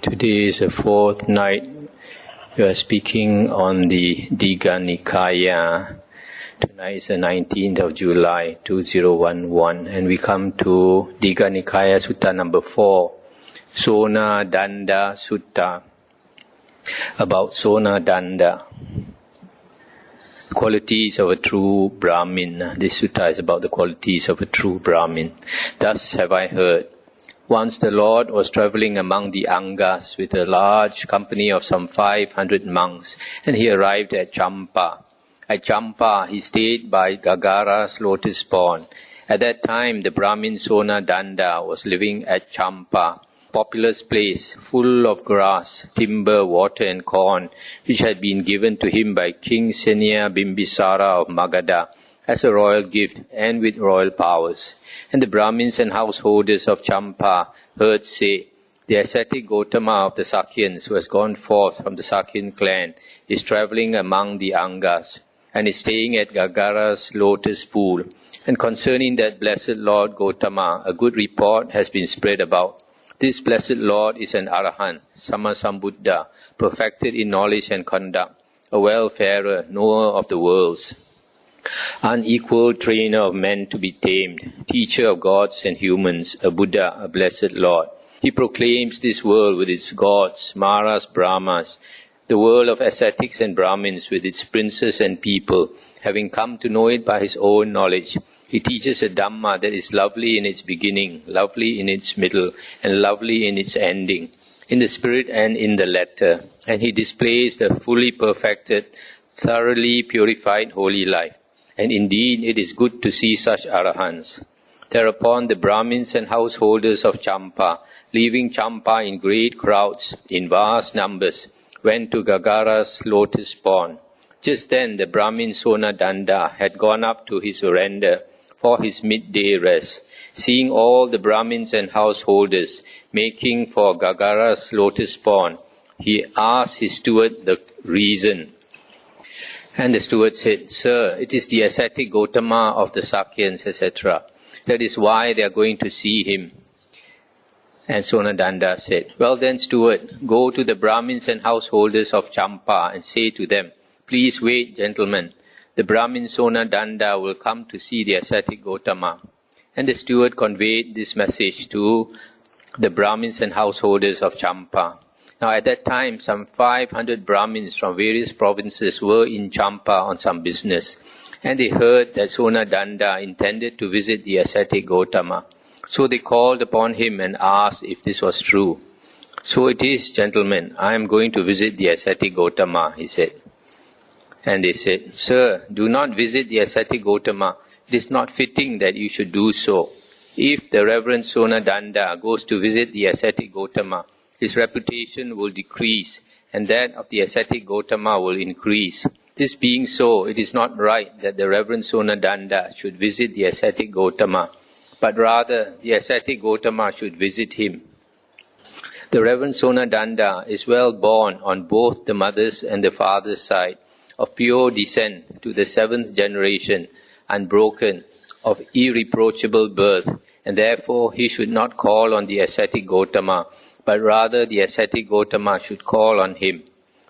Today is the fourth night. We are speaking on the Digha Nikaya. Tonight is the 19th of July, 2011, and we come to Digha Nikaya Sutta number 4, Sonadanda Sutta, about Sonadanda, qualities of a true Brahmin. This sutta is about the qualities of a true Brahmin. Thus have I heard. Once the Lord was travelling among the Angas with a large company of some 500 monks, and he arrived at Champa. At Champa, he stayed by Gagara's lotus pond. At that time, the Brahmin Sonadanda was living at Champa, populous place, full of grass, timber, water and corn, which had been given to him by King Senia Bimbisara of Magadha as a royal gift and with royal powers. And the Brahmins and householders of Champa heard say, the ascetic Gautama of the Sakyans, who has gone forth from the Sakyan clan, is travelling among the Angas, and is staying at Gagara's lotus pool. And concerning that blessed Lord Gautama, a good report has been spread about. This blessed Lord is an Arahant, Sammasambuddha, perfected in knowledge and conduct, a wayfarer, knower of the worlds, unequaled trainer of men to be tamed, teacher of gods and humans, a Buddha, a blessed Lord. He proclaims this world with its gods, Maras, Brahmas, the world of ascetics and Brahmins with its princes and people, having come to know it by his own knowledge. He teaches a Dhamma that is lovely in its beginning, lovely in its middle, and lovely in its ending, in the spirit and in the letter. And he displays the fully perfected, thoroughly purified holy life. And indeed, it is good to see such Arahants. Thereupon the Brahmins and householders of Champa, leaving Champa in great crowds, in vast numbers, went to Gagara's lotus pond. Just then the Brahmin Sonadanda had gone up to his veranda for his midday rest. Seeing all the Brahmins and householders making for Gagara's lotus pond, he asked his steward the reason. And the steward said, Sir, it is the ascetic Gautama of the Sakyans, etc. That is why they are going to see him. And Sonadanda said, Well then, steward, go to the Brahmins and householders of Champa and say to them, Please wait, gentlemen. The Brahmin Sonadanda will come to see the ascetic Gautama. And the steward conveyed this message to the Brahmins and householders of Champa. Now at that time, some 500 Brahmins from various provinces were in Champa on some business, and they heard that Sonadanda intended to visit the ascetic Gautama. So they called upon him and asked if this was true. So it is, gentlemen, I am going to visit the ascetic Gautama, he said. And they said, Sir, do not visit the ascetic Gautama. It is not fitting that you should do so. If the Reverend Sonadanda goes to visit the ascetic Gautama, his reputation will decrease, and that of the ascetic Gautama will increase. This being so, it is not right that the Reverend Sonadanda should visit the ascetic Gautama, but rather the ascetic Gautama should visit him. The Reverend Sonadanda is well born on both the mother's and the father's side, of pure descent to the 7th generation, unbroken, of irreproachable birth, and therefore he should not call on the ascetic Gautama, but rather the ascetic Gautama should call on him.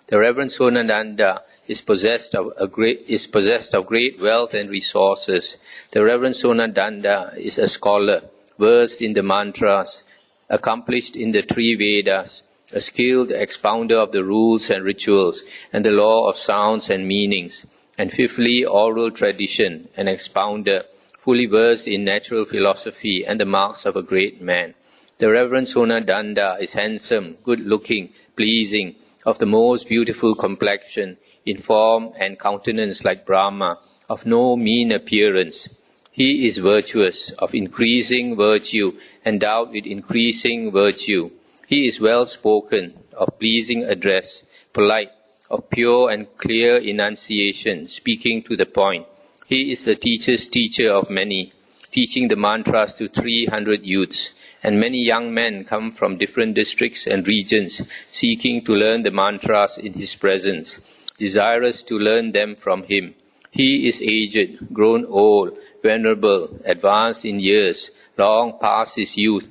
The Reverend Sonadanda is possessed of great wealth and resources. The Reverend Sonadanda is a scholar, versed in the mantras, accomplished in the 3 Vedas, a skilled expounder of the rules and rituals, and the law of sounds and meanings, and fifthly, oral tradition, an expounder, fully versed in natural philosophy and the marks of a great man. The Reverend Sonadanda is handsome, good-looking, pleasing, of the most beautiful complexion, in form and countenance like Brahma, of no mean appearance. He is virtuous, of increasing virtue, endowed with increasing virtue. He is well-spoken, of pleasing address, polite, of pure and clear enunciation, speaking to the point. He is the teacher's teacher of many, teaching the mantras to 300 youths. And many young men come from different districts and regions, seeking to learn the mantras in his presence, desirous to learn them from him. He is aged, grown old, venerable, advanced in years, long past his youth.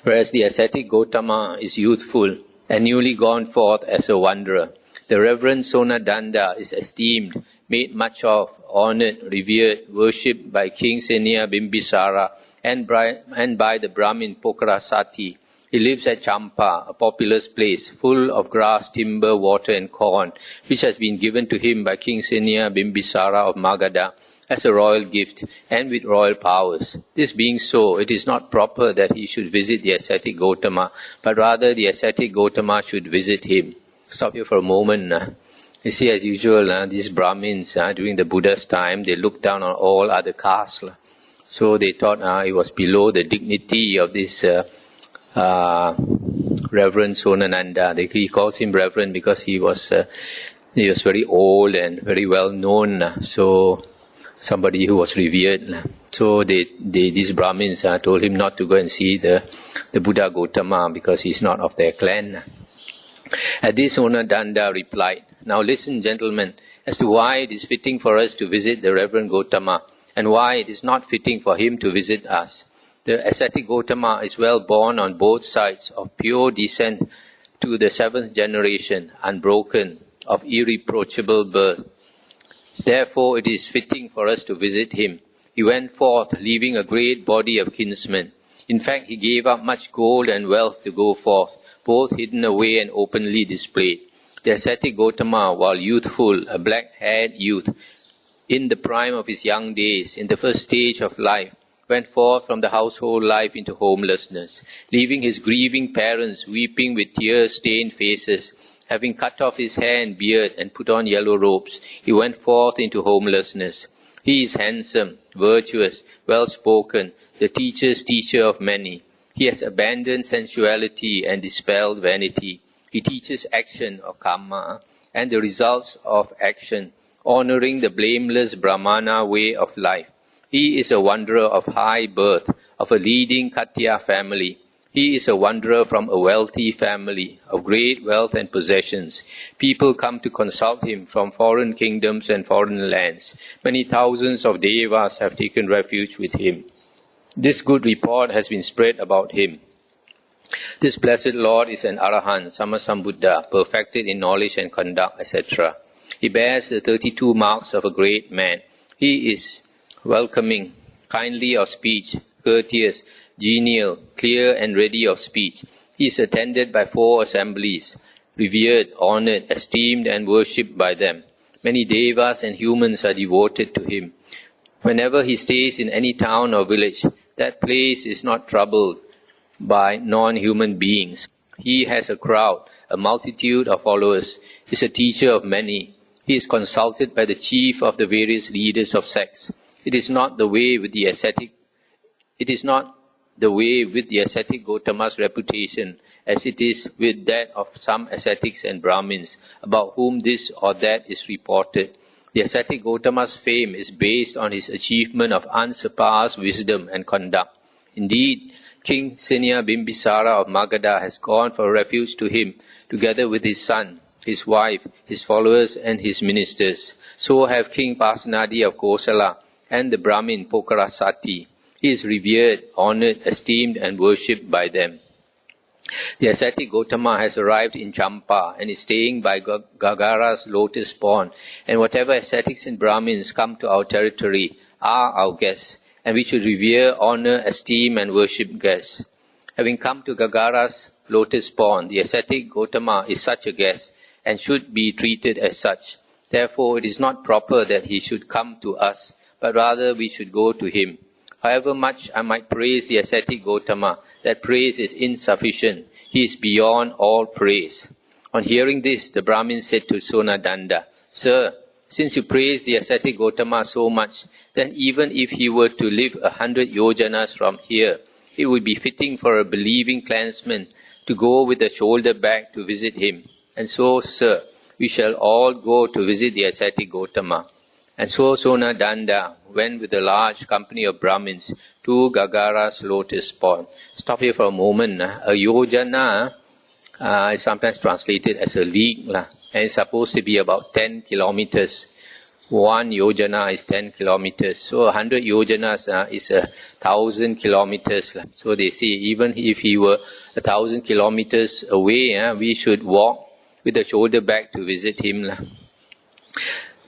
Whereas the ascetic Gotama is youthful and newly gone forth as a wanderer. The Reverend Sonadanda is esteemed, made much of, honored, revered, worshipped by King Senior Bimbisara and by the Brahmin Pokrasati. He lives at Champa, a populous place, full of grass, timber, water and corn, which has been given to him by King Senior Bimbisara of Magadha as a royal gift and with royal powers. This being so, it is not proper that he should visit the ascetic Gotama, but rather the ascetic Gotama should visit him. Stop here for a moment. You see, as usual, these Brahmins, during the Buddha's time, they looked down on all other castes. So they thought it was below the dignity of this Reverend Sonananda. He calls him Reverend because he was very old and very well known. So somebody who was revered. So these Brahmins told him not to go and see the Buddha Gautama because he's not of their clan. At this, Sonadanda replied, "Now listen, gentlemen, as to why it is fitting for us to visit the Reverend Gautama and why it is not fitting for him to visit us. The ascetic Gautama is well born on both sides, of pure descent to the 7th generation, unbroken, of irreproachable birth. Therefore it is fitting for us to visit him. He went forth, leaving a great body of kinsmen. In fact, he gave up much gold and wealth to go forth, both hidden away and openly displayed. The ascetic Gautama, while youthful, a black-haired youth, in the prime of his young days, in the first stage of life, went forth from the household life into homelessness, leaving his grieving parents weeping with tear-stained faces. Having cut off his hair and beard and put on yellow robes, he went forth into homelessness. He is handsome, virtuous, well-spoken, the teacher's teacher of many. He has abandoned sensuality and dispelled vanity. He teaches action or karma and the results of action, honoring the blameless Brahmana way of life. He is a wanderer of high birth, of a leading Katya family. He is a wanderer from a wealthy family, of great wealth and possessions. People come to consult him from foreign kingdoms and foreign lands. Many thousands of devas have taken refuge with him. This good report has been spread about him. This blessed Lord is an Arahant, Sammasambuddha, perfected in knowledge and conduct, etc. He bears the 32 marks of a great man. He is welcoming, kindly of speech, courteous, genial, clear and ready of speech. He is attended by 4 assemblies, revered, honored, esteemed and worshipped by them. Many devas and humans are devoted to him. Whenever he stays in any town or village, that place is not troubled by non-human beings. He has a crowd, a multitude of followers, is a teacher of many. He is consulted by the chief of the various leaders of sects. It is not the way with the ascetic Gautama's reputation as it is with that of some ascetics and Brahmins, about whom this or that is reported. The ascetic Gautama's fame is based on his achievement of unsurpassed wisdom and conduct. Indeed, King Senior Bimbisara of Magadha has gone for refuge to him, together with his son, his wife, his followers and his ministers. So have King Pasenadi of Kosala and the Brahmin Pokrasati. He is revered, honored, esteemed and worshipped by them. The ascetic Gautama has arrived in Champa and is staying by Gagara's lotus pond, and whatever ascetics and Brahmins come to our territory are our guests, and we should revere, honor, esteem and worship guests. Having come to Gagara's lotus pond, the ascetic Gautama is such a guest and should be treated as such. Therefore, it is not proper that he should come to us, but rather we should go to him. However much I might praise the ascetic Gautama, that praise is insufficient. He is beyond all praise. On hearing this, the Brahmin said to Sonadanda, "Sir, since you praise the ascetic Gautama so much, then even if he were to live 100 yojanas from here, it would be fitting for a believing clansman to go with a shoulder bag to visit him. And so, sir, we shall all go to visit the ascetic Gautama." And so Sonadanda went with a large company of Brahmins to Gagara's lotus pond. Stop here for a moment. A yojana is sometimes translated as a league, and it's supposed to be about 10 kilometers. 1 yojana is 10 kilometers. So 100 yojanas is 1,000 kilometers. So they say even if he were 1,000 kilometers away, we should walk with the shoulder back to visit him.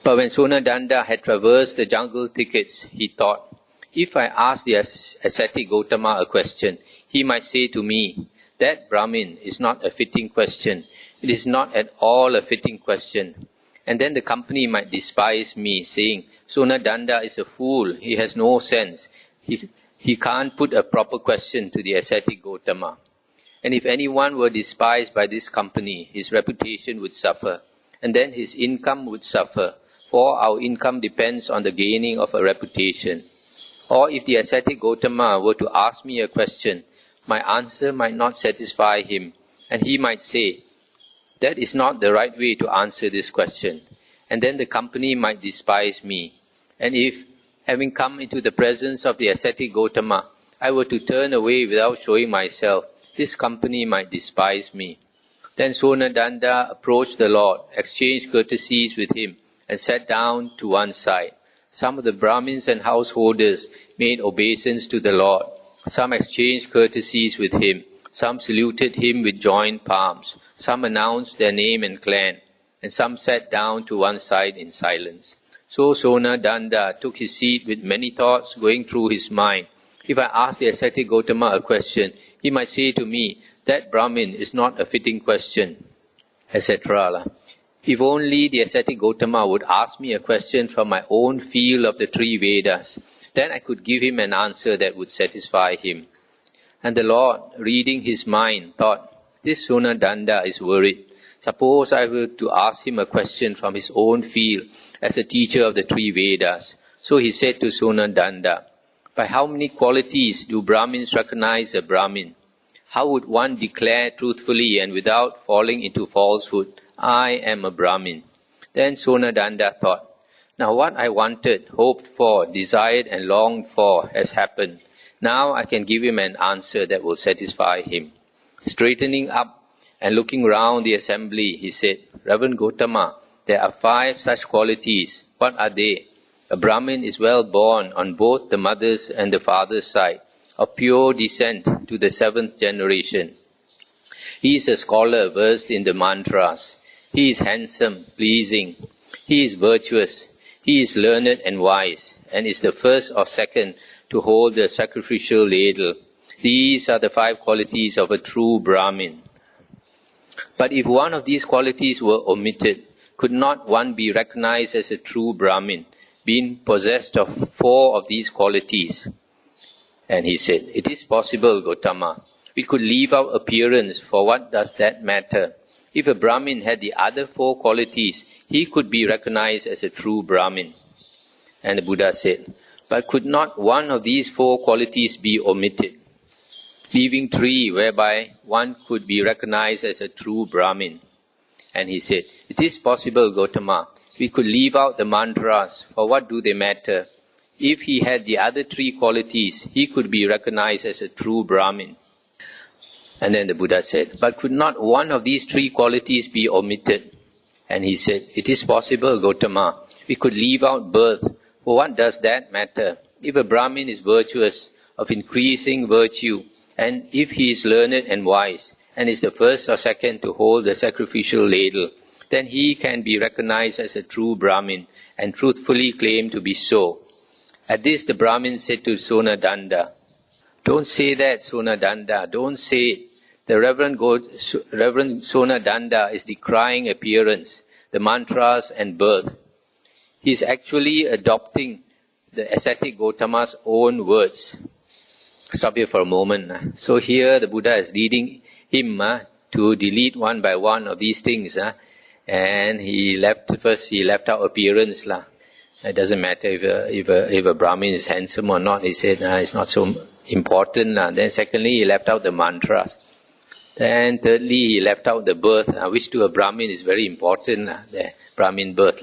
But when Sonadanda had traversed the jungle thickets, he thought, if I ask the ascetic Gautama a question, he might say to me, that Brahmin is not a fitting question. It is not at all a fitting question. And then the company might despise me, saying, Sonadanda is a fool, he has no sense. He can't put a proper question to the ascetic Gautama. And if anyone were despised by this company, his reputation would suffer, and then his income would suffer, for our income depends on the gaining of a reputation. Or if the ascetic Gautama were to ask me a question, my answer might not satisfy him, and he might say, that is not the right way to answer this question. And then the company might despise me. And if, having come into the presence of the ascetic Gautama, I were to turn away without showing myself, this company might despise me. Then Sonadanda approached the Lord, exchanged courtesies with him, and sat down to one side. Some of the Brahmins and householders made obeisance to the Lord. Some exchanged courtesies with him. Some saluted him with joined palms. Some announced their name and clan. And some sat down to one side in silence. So Sonadanda took his seat with many thoughts going through his mind. If I ask the ascetic Gautama a question, he might say to me, that Brahmin is not a fitting question, etc. If only the ascetic Gautama would ask me a question from my own field of the three Vedas, then I could give him an answer that would satisfy him. And the Lord, reading his mind, thought, this Sonadanda is worried. Suppose I were to ask him a question from his own field as a teacher of the three Vedas. So he said to Sonadanda, by how many qualities do Brahmins recognize a Brahmin? How would one declare truthfully and without falling into falsehood, I am a Brahmin? Then Sonadanda thought, now what I wanted, hoped for, desired and longed for has happened. Now I can give him an answer that will satisfy him. Straightening up and looking round the assembly, he said, Reverend Gautama, there are 5 such qualities. What are they? A Brahmin is well born on both the mother's and the father's side, of pure descent to the 7th generation. He is a scholar versed in the mantras. He is handsome, pleasing. He is virtuous. He is learned and wise, and is the first or second to hold the sacrificial ladle. These are the 5 qualities of a true Brahmin. But if one of these qualities were omitted, could not one be recognized as a true Brahmin, being possessed of 4 of these qualities? And he said, it is possible, Gautama. We could leave out appearance, for what does that matter? If a Brahmin had the other 4 qualities, he could be recognized as a true Brahmin. And the Buddha said, but could not one of these 4 qualities be omitted, leaving 3 whereby one could be recognized as a true Brahmin? And he said, it is possible, Gautama. We could leave out the mantras, for what do they matter? If he had the other 3 qualities, he could be recognized as a true Brahmin. And then the Buddha said, but could not one of these 3 qualities be omitted? And he said, it is possible, Gautama. We could leave out birth, for what does that matter? If a Brahmin is virtuous, of increasing virtue, and if he is learned and wise, and is the first or second to hold the sacrificial ladle, then he can be recognized as a true Brahmin, and truthfully claim to be so. At this the Brahmin said to Sonadanda, don't say that, Sonadanda, don't say it. The Reverend Sonadanda is decrying appearance, the mantras and birth. He is actually adopting the ascetic Gautama's own words. Stop here for a moment. So here the Buddha is leading him to delete one by one of these things. And he left out appearance. It doesn't matter if a Brahmin is handsome or not. He said it's not so important. Then secondly, he left out the mantras. Then thirdly, he left out the birth, which to a Brahmin is very important, the Brahmin birth.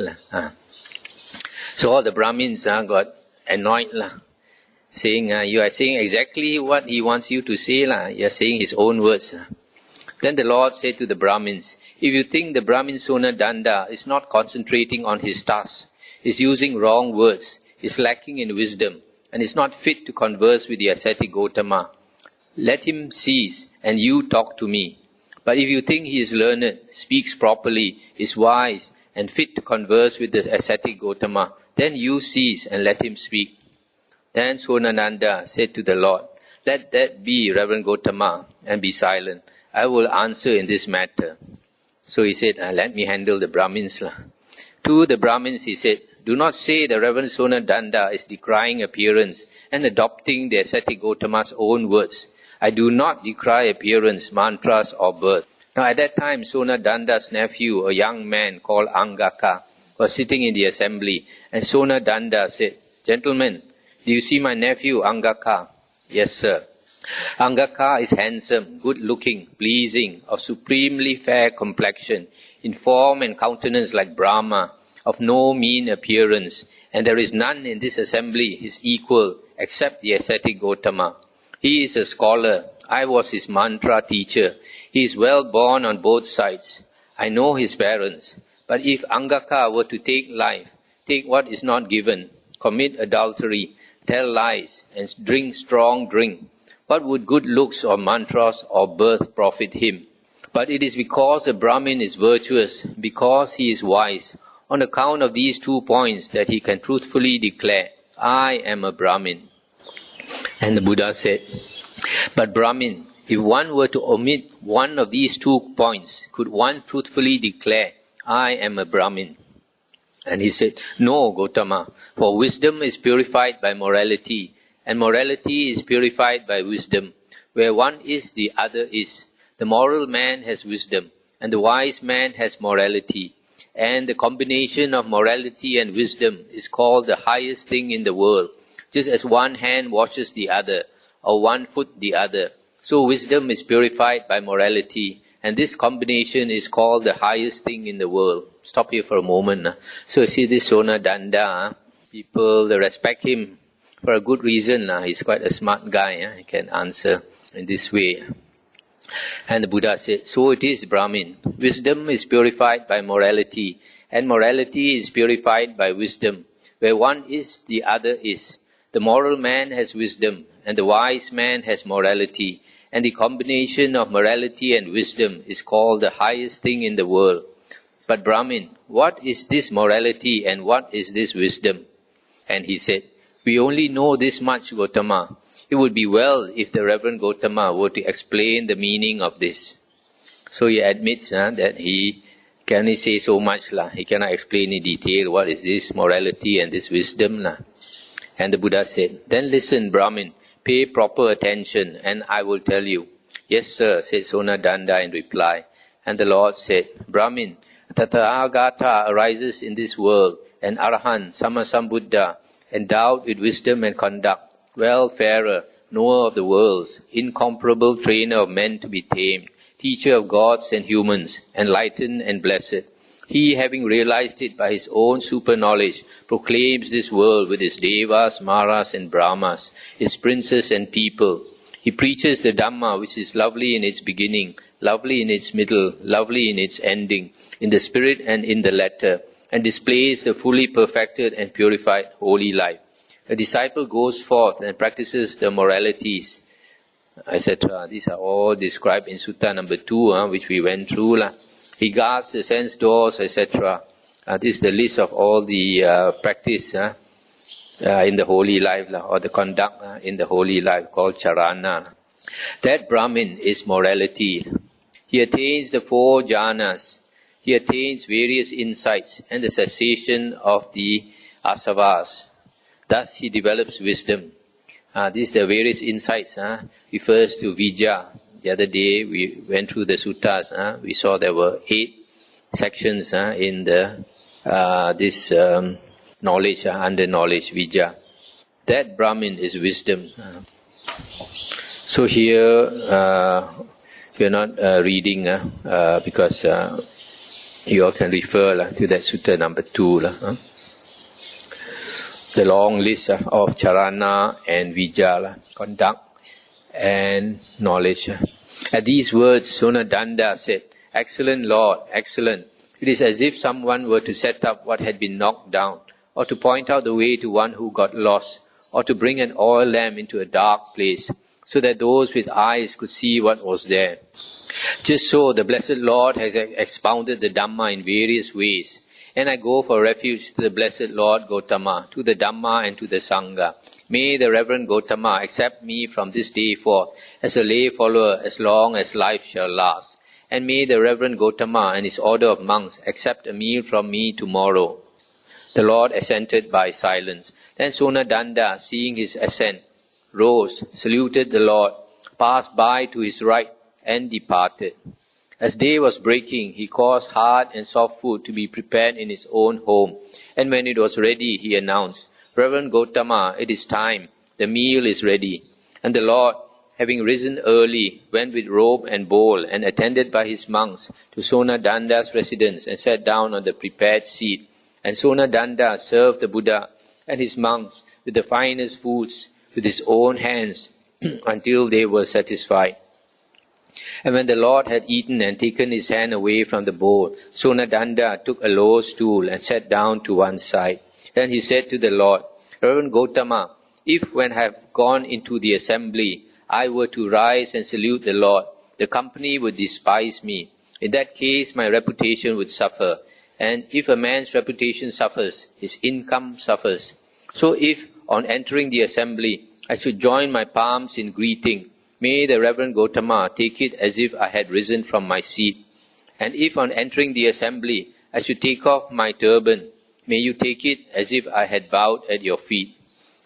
So all the Brahmins got annoyed, saying, you are saying exactly what he wants you to say, you are saying his own words. Then the Lord said to the Brahmins, if you think the Brahmin Sonadanda is not concentrating on his task, is using wrong words, is lacking in wisdom, and is not fit to converse with the ascetic Gotama. Let him cease, and you talk to me. But if you think he is learned, speaks properly, is wise, and fit to converse with the ascetic Gotama, then you cease and let him speak. Then Sonadanda said to the Lord, let that be, Reverend Gotama, and be silent. I will answer in this matter. So he said, let me handle the Brahmins. To the Brahmins he said, do not say the Reverend Sonadanda is decrying appearance and adopting the ascetic Gotama's own words. I do not decry appearance, mantras or birth. Now at that time, Sonadanda's nephew, a young man called Angaka, was sitting in the assembly, and Sonadanda said, Gentlemen, do you see my nephew Angaka? Yes, sir. Angaka is handsome, good-looking, pleasing, of supremely fair complexion, in form and countenance like Brahma, of no mean appearance, and there is none in this assembly his equal except the ascetic Gotama. He is a scholar. I was his mantra teacher. He is well born on both sides. I know his parents. But if Angaka were to take life, take what is not given, commit adultery, tell lies, and drink strong drink, what would good looks or mantras or birth profit him? But it is because a Brahmin is virtuous, because he is wise, on account of these 2 points that he can truthfully declare, I am a Brahmin. And the Buddha said, but Brahmin, if one were to omit one of these 2 points, could one truthfully declare, I am a Brahmin? And he said, no, Gotama, for wisdom is purified by morality, and morality is purified by wisdom. Where one is, the other is. The moral man has wisdom, and the wise man has morality. And the combination of morality and wisdom is called the highest thing in the world. Just as one hand washes the other, or one foot the other, so wisdom is purified by morality, and this combination is called the highest thing in the world. Stop here for a moment. So you see this Sonadanda, people they respect him for a good reason. He's quite a smart guy. He can answer in this way. And the Buddha said, so it is, Brahmin. Wisdom is purified by morality, and morality is purified by wisdom. Where one is, the other is. The moral man has wisdom, and the wise man has morality, and the combination of morality and wisdom is called the highest thing in the world. But Brahmin, what is this morality and what is this wisdom? And he said, we only know this much, Gotama. It would be well if the Reverend Gotama were to explain the meaning of this. So he admits that he can only say so much. He cannot explain in detail what is this morality and this wisdom. And the Buddha said, then listen, Brahmin, pay proper attention and I will tell you. Yes, sir, said Sonadanda in reply. And the Lord said, Brahmin, Tathagata arises in this world, and Arahant, Sammasambuddha, endowed with wisdom and conduct, well-farer, knower of the worlds, incomparable trainer of men to be tamed, teacher of gods and humans, enlightened and blessed. He, having realized it by his own super-knowledge, proclaims this world with its devas, maras and brahmas, its princes and people. He preaches the Dhamma, which is lovely in its beginning, lovely in its middle, lovely in its ending, in the spirit and in the letter, and displays the fully perfected and purified holy life. A disciple goes forth and practices the moralities, etc. These are all described in Sutta number 2, which we went through. He guards the sense doors, etc. This is the list of all the practice in the holy life, or the conduct in the holy life called charana. That Brahmin is morality. He attains the 4 jhanas. He attains various insights and the cessation of the asavas. Thus he develops wisdom. These the various insights. Refers to vijja. The other day we went through the suttas. We saw there were 8 sections in the this knowledge, under knowledge, vijja. That Brahmin is wisdom. So here we are not reading because you all can refer to that sutta number 2. The long list of charana and vijja, conduct and knowledge. At these words, Sonadanda said, excellent Lord, excellent. It is as if someone were to set up what had been knocked down. or to point out the way to one who got lost, or to bring an oil lamp into a dark place, so that those with eyes could see what was there. Just so, the Blessed Lord has expounded the Dhamma in various ways, and I go for refuge to the Blessed Lord Gautama, to the Dhamma and to the Sangha. May the Reverend Gautama accept me from this day forth as a lay follower as long as life shall last. And may the Reverend Gautama and his order of monks accept a meal from me tomorrow. The Lord assented by silence. Then Sonadanda, seeing his assent, rose, saluted the Lord, passed by to his right, and departed. As day was breaking, he caused hard and soft food to be prepared in his own home. And when it was ready, he announced, Reverend Gautama, it is time. The meal is ready. And the Lord, having risen early, went with robe and bowl and attended by his monks to Sonadanda's residence and sat down on the prepared seat. And Sonadanda served the Buddha and his monks with the finest foods with his own hands until they were satisfied. And when the Lord had eaten and taken his hand away from the bowl, Sonadanda took a low stool and sat down to one side. Then he said to the Lord, Reverend Gautama, if when I have gone into the assembly, I were to rise and salute the Lord, the company would despise me. In that case, my reputation would suffer. And if a man's reputation suffers, his income suffers. So if, on entering the assembly, I should join my palms in greeting, may the Reverend Gautama take it as if I had risen from my seat. And if, on entering the assembly, I should take off my turban, may you take it as if I had bowed at your feet.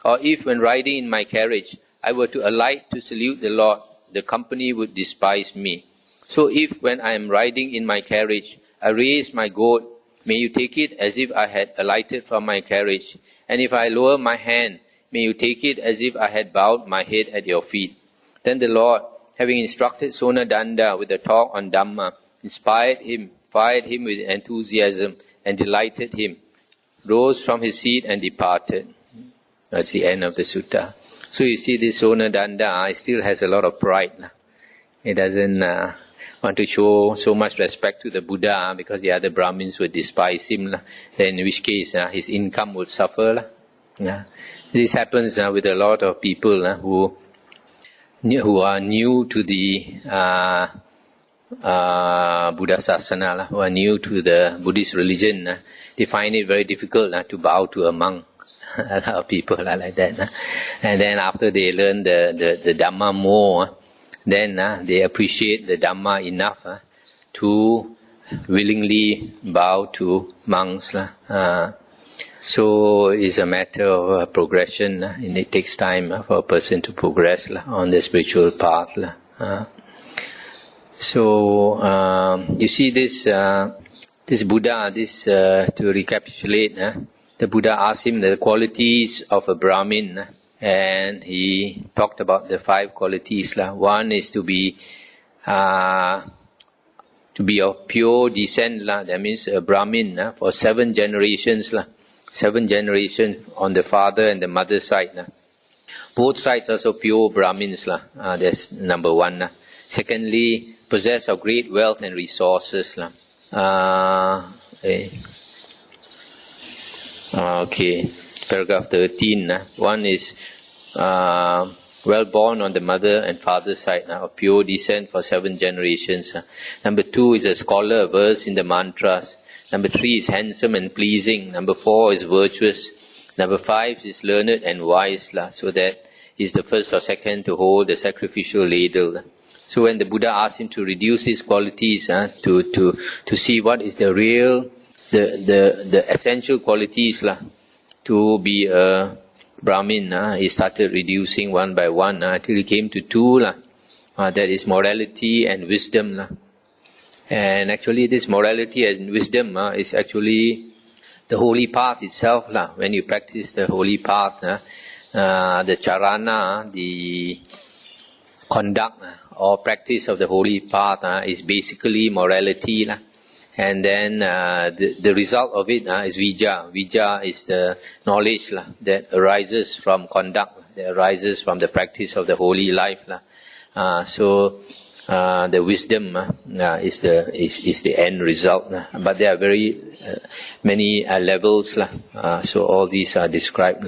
Or if, when riding in my carriage, I were to alight to salute the Lord, the company would despise me. So if, when I am riding in my carriage, I raise my goat, may you take it as if I had alighted from my carriage. And if I lower my hand, may you take it as if I had bowed my head at your feet. Then the Lord, having instructed Sonadanda with a talk on Dhamma, inspired him, fired him with enthusiasm, and delighted him, rose from his seat and departed. That's the end of the sutta. So you see, this Sonadanda still has a lot of pride. He doesn't want to show so much respect to the Buddha because the other Brahmins would despise him. Then in which case his income would suffer. This happens with a lot of people who are new to the Buddha Sasana, who are new to the Buddhist religion. They find it very difficult to bow to a monk. A lot of people are like that. And then after they learn the Dhamma more, then they appreciate the Dhamma enough to willingly bow to monks. So it's a matter of progression, and it takes time for a person to progress on the spiritual path. So you see this Buddha, to recapitulate, the Buddha asked him the qualities of a Brahmin, and he talked about the 5 qualities. One is to be of pure descent. That means a Brahmin for 7 generations. 7 generations on the father and the mother side. Both sides also pure Brahmins. That's number 1. Secondly, possess of great wealth and resources. Okay, paragraph 13. One is well born on the mother and father side, of pure descent for 7 generations. Number 2 is a scholar versed in the mantras. Number 3 is handsome and pleasing. Number 4 is virtuous. Number 5 is learned and wise, so that he's the first or second to hold the sacrificial ladle. So when the Buddha asked him to reduce his qualities, to see what is the real, the essential qualities to be a Brahmin, he started reducing one by one until he came to 2. That is morality and wisdom. And actually this morality and wisdom is actually the holy path itself. When you practice the holy path, the charana, the conduct or practice of the holy path is basically morality. And then the result of it is vijja. Vijja is the knowledge that arises from conduct, that arises from the practice of the holy life. So the wisdom is the end result. But there are very many levels. So all these are described.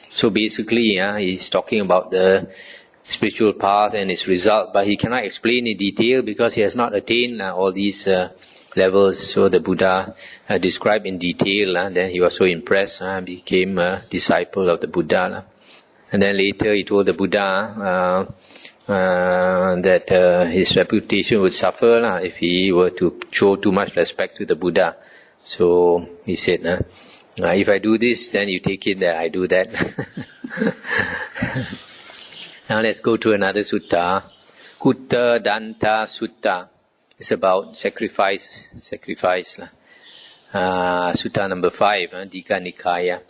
So basically, he's talking about the spiritual path and its result, but he cannot explain in detail because he has not attained all these levels. So the Buddha described in detail. Then he was so impressed, became a disciple of the Buddha. And then later he told the Buddha that his reputation would suffer if he were to show too much respect to the Buddha. So he said, if I do this, then you take it that I do that. Now let's go to another sutta. Kutadanta Sutta. It's about sacrifice. Sutta number 5, Digha Nikaya.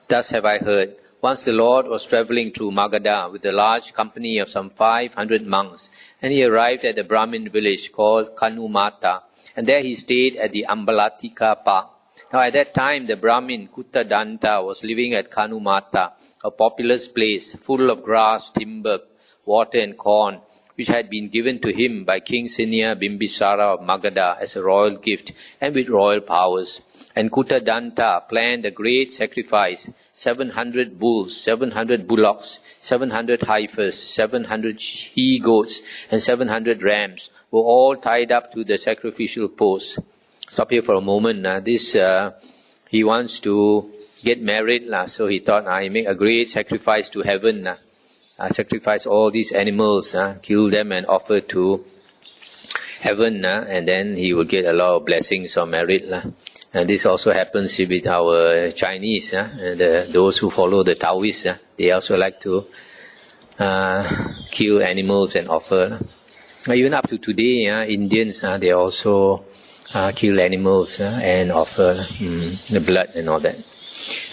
Thus have I heard. Once the Lord was travelling through Magadha with a large company of some 500 monks, and he arrived at a Brahmin village called Kanumata, and there he stayed at the Ambalatika Park. Now at that time the Brahmin Kutadanta was living at Kanumata, a populous place full of grass, timber, water and corn, which had been given to him by King Senior Bimbisara of Magadha as a royal gift and with royal powers. And Kutadanta planned a great sacrifice. 700 bulls, 700 bullocks, 700 heifers, 700 he-goats, and 700 rams were all tied up to the sacrificial post. Stop here for a moment. He wants to get married, so he thought, I make a great sacrifice to heaven. Sacrifice all these animals, kill them and offer to heaven, and then he will get a lot of blessings of merit. And this also happens with our Chinese, and those who follow the Taoists. They also like to kill animals and offer. Even up to today, Indians, they also kill animals and offer the blood and all that.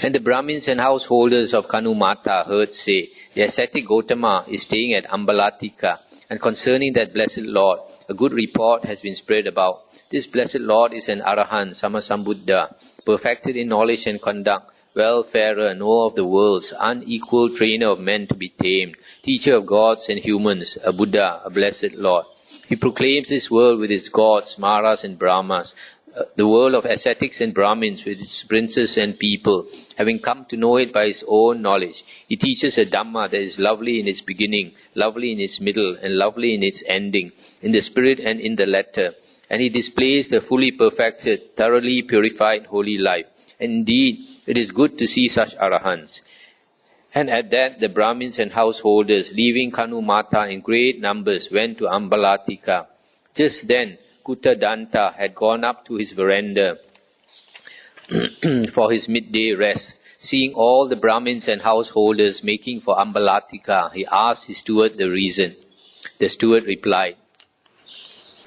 And the Brahmins and householders of Kanumata heard say, the ascetic Gautama is staying at Ambalatika, and concerning that blessed Lord, a good report has been spread about. This blessed Lord is an Arahant, Sammasambuddha, perfected in knowledge and conduct, well-farer, knower of the worlds, unequalled trainer of men to be tamed, teacher of gods and humans, a Buddha, a blessed Lord. He proclaims this world with its gods, Maras and Brahmas, the world of ascetics and Brahmins with its princes and people, having come to know it by his own knowledge. He teaches a Dhamma that is lovely in its beginning, lovely in its middle, and lovely in its ending, in the spirit and in the letter. And he displays the fully perfected, thoroughly purified holy life. And indeed, it is good to see such Arahants. And at that, the Brahmins and householders, leaving Kanumata in great numbers, went to Ambalatika. Just then, Kutadanta had gone up to his veranda for his midday rest. Seeing all the Brahmins and householders making for Ambalatika, he asked his steward the reason. The steward replied,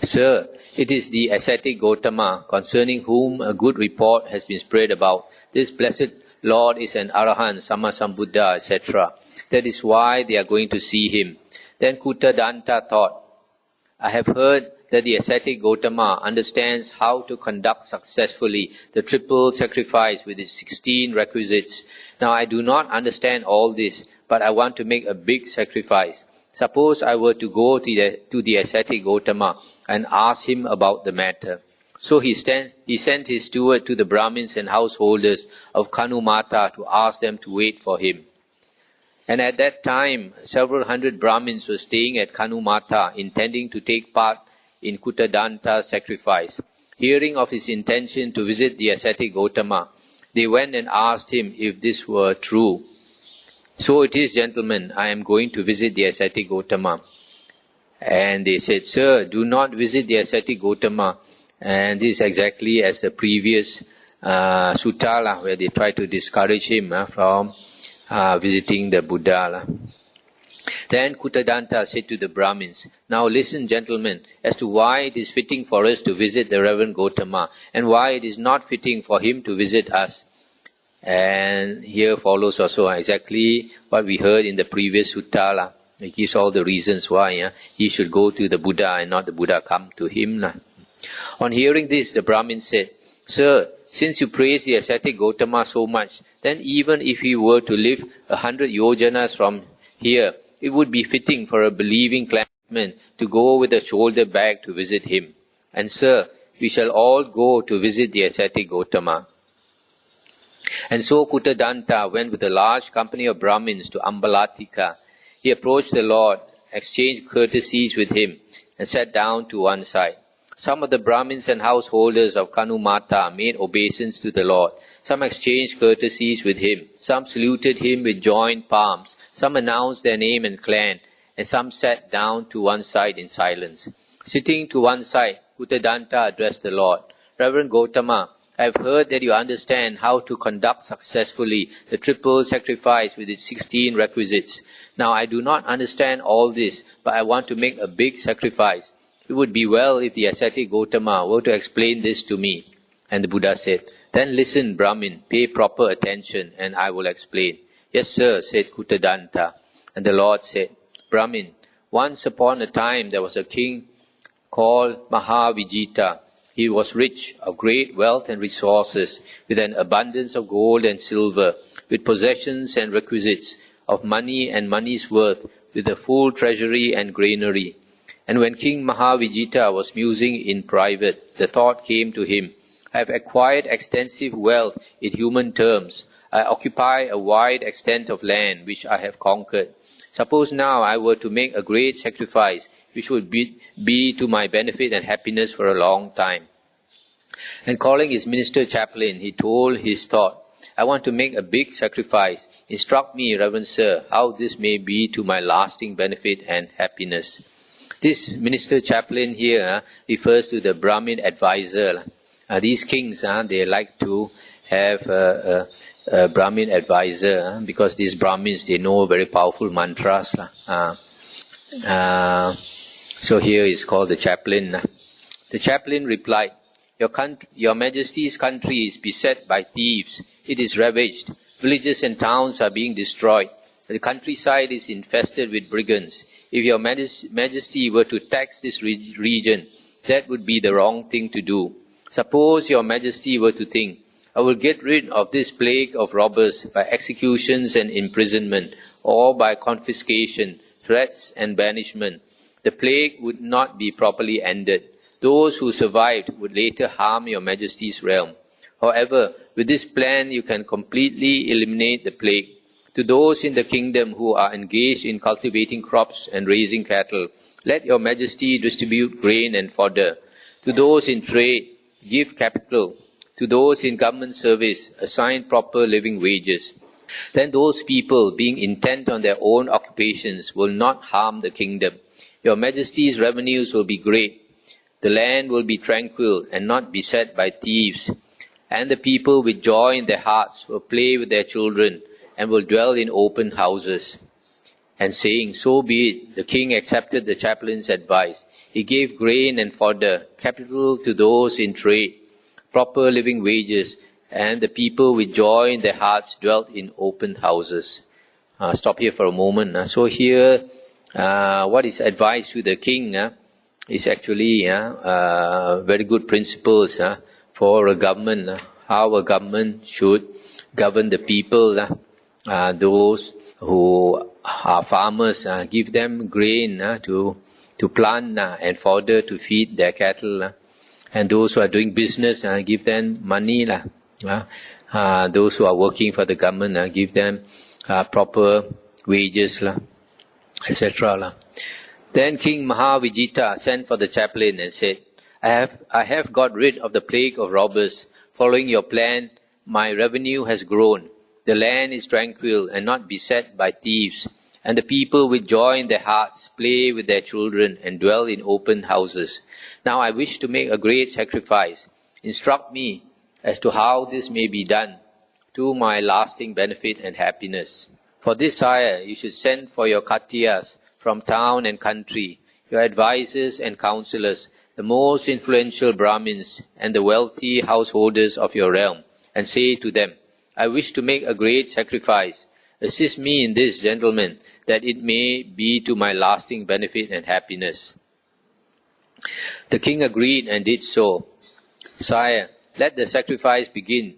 Sir, it is the ascetic Gautama, concerning whom a good report has been spread about. This blessed Lord is an Arahant, Sammasambuddha, etc. That is why they are going to see him. Then Kutadanta thought, I have heard that the ascetic Gautama understands how to conduct successfully the triple sacrifice with its 16 requisites. Now I do not understand all this, but I want to make a big sacrifice. Suppose I were to go to the ascetic Gautama and ask him about the matter. So he sent his steward to the Brahmins and householders of Kanumata to ask them to wait for him. And at that time, several hundred Brahmins were staying at Kanumata, intending to take part in Kutadanta's sacrifice. Hearing of his intention to visit the ascetic Gautama, they went and asked him if this were true. So it is, gentlemen, I am going to visit the ascetic Gautama. And they said, Sir, do not visit the ascetic Gautama. And this is exactly as the previous sutta, where they try to discourage him from visiting the Buddha. Then Kutadanta said to the Brahmins, Now listen, gentlemen, as to why it is fitting for us to visit the Reverend Gautama, and why it is not fitting for him to visit us. And here follows also exactly what we heard in the previous sutta. It gives all the reasons why he should go to the Buddha and not the Buddha come to him. On hearing this, the Brahmin said, Sir, since you praise the ascetic Gautama so much, then even if he were to live 100 yojanas from here, it would be fitting for a believing clan to go with a shoulder bag to visit him. And sir, we shall all go to visit the ascetic Gotama. And so Kutadanta went with a large company of Brahmins to Ambalatika. He approached the Lord, exchanged courtesies with him, and sat down to one side. Some of the Brahmins and householders of Kanumata made obeisance to the Lord. Some exchanged courtesies with him. Some saluted him with joined palms. Some announced their name and clan, and some sat down to one side in silence. Sitting to one side, Kutadanta addressed the Lord. Reverend Gotama, I have heard that you understand how to conduct successfully the triple sacrifice with its 16 requisites. Now I do not understand all this, but I want to make a big sacrifice. It would be well if the ascetic Gotama were to explain this to me. And the Buddha said, Then listen, Brahmin, pay proper attention, and I will explain. Yes, sir, said Kutadanta. And the Lord said, Brahmin, once upon a time there was a king called Mahavijita. He was rich, of great wealth and resources, with an abundance of gold and silver, with possessions and requisites, of money and money's worth, with a full treasury and granary. And when King Mahavijita was musing in private, the thought came to him, I have acquired extensive wealth in human terms. I occupy a wide extent of land which I have conquered. Suppose now I were to make a great sacrifice, which would be to my benefit and happiness for a long time. And calling his minister chaplain, he told his thought, I want to make a big sacrifice. Instruct me, Reverend Sir, how this may be to my lasting benefit and happiness. This minister chaplain here refers to the Brahmin advisor. These kings, they like to have a Brahmin advisor because these Brahmins, they know very powerful mantras. So here is called the chaplain. The chaplain replied, Your Majesty's country is beset by thieves. It is ravaged. Villages and towns are being destroyed. The countryside is infested with brigands. If Your Majesty were to tax this region, that would be the wrong thing to do. Suppose Your Majesty were to think, I will get rid of this plague of robbers by executions and imprisonment, or by confiscation, threats and banishment. The plague would not be properly ended. Those who survived would later harm Your Majesty's realm. However, with this plan you can completely eliminate the plague. To those in the kingdom who are engaged in cultivating crops and raising cattle, let Your Majesty distribute grain and fodder. To those in trade, give capital. To those in government service, assign proper living wages. Then those people, being intent on their own occupations, will not harm the kingdom. Your Majesty's revenues will be great. The land will be tranquil and not beset by thieves. And the people with joy in their hearts will play with their children and will dwell in open houses. And saying, So be it, the king accepted the chaplain's advice. He gave grain and fodder, capital to those in trade, proper living wages, and the people with joy in their hearts dwelt in open houses. Stop here for a moment. So here, what is advised to the king is actually very good principles for a government, how a government should govern the people. Those who are farmers, give them grain to plant and fodder to feed their cattle. And those who are doing business, give them money. Those who are working for the government, give them proper wages, etc. Then King Mahavijita sent for the chaplain and said, I have got rid of the plague of robbers. Following your plan, my revenue has grown. The land is tranquil and not beset by thieves. And the people with joy in their hearts play with their children and dwell in open houses. Now I wish to make a great sacrifice. Instruct me as to how this may be done to my lasting benefit and happiness. For this, sire, you should send for your Khattiyas from town and country, your advisers and counselors, the most influential Brahmins and the wealthy householders of your realm, and say to them, I wish to make a great sacrifice. Assist me in this, gentlemen, that it may be to my lasting benefit and happiness. The king agreed and did so. Sire, let the sacrifice begin.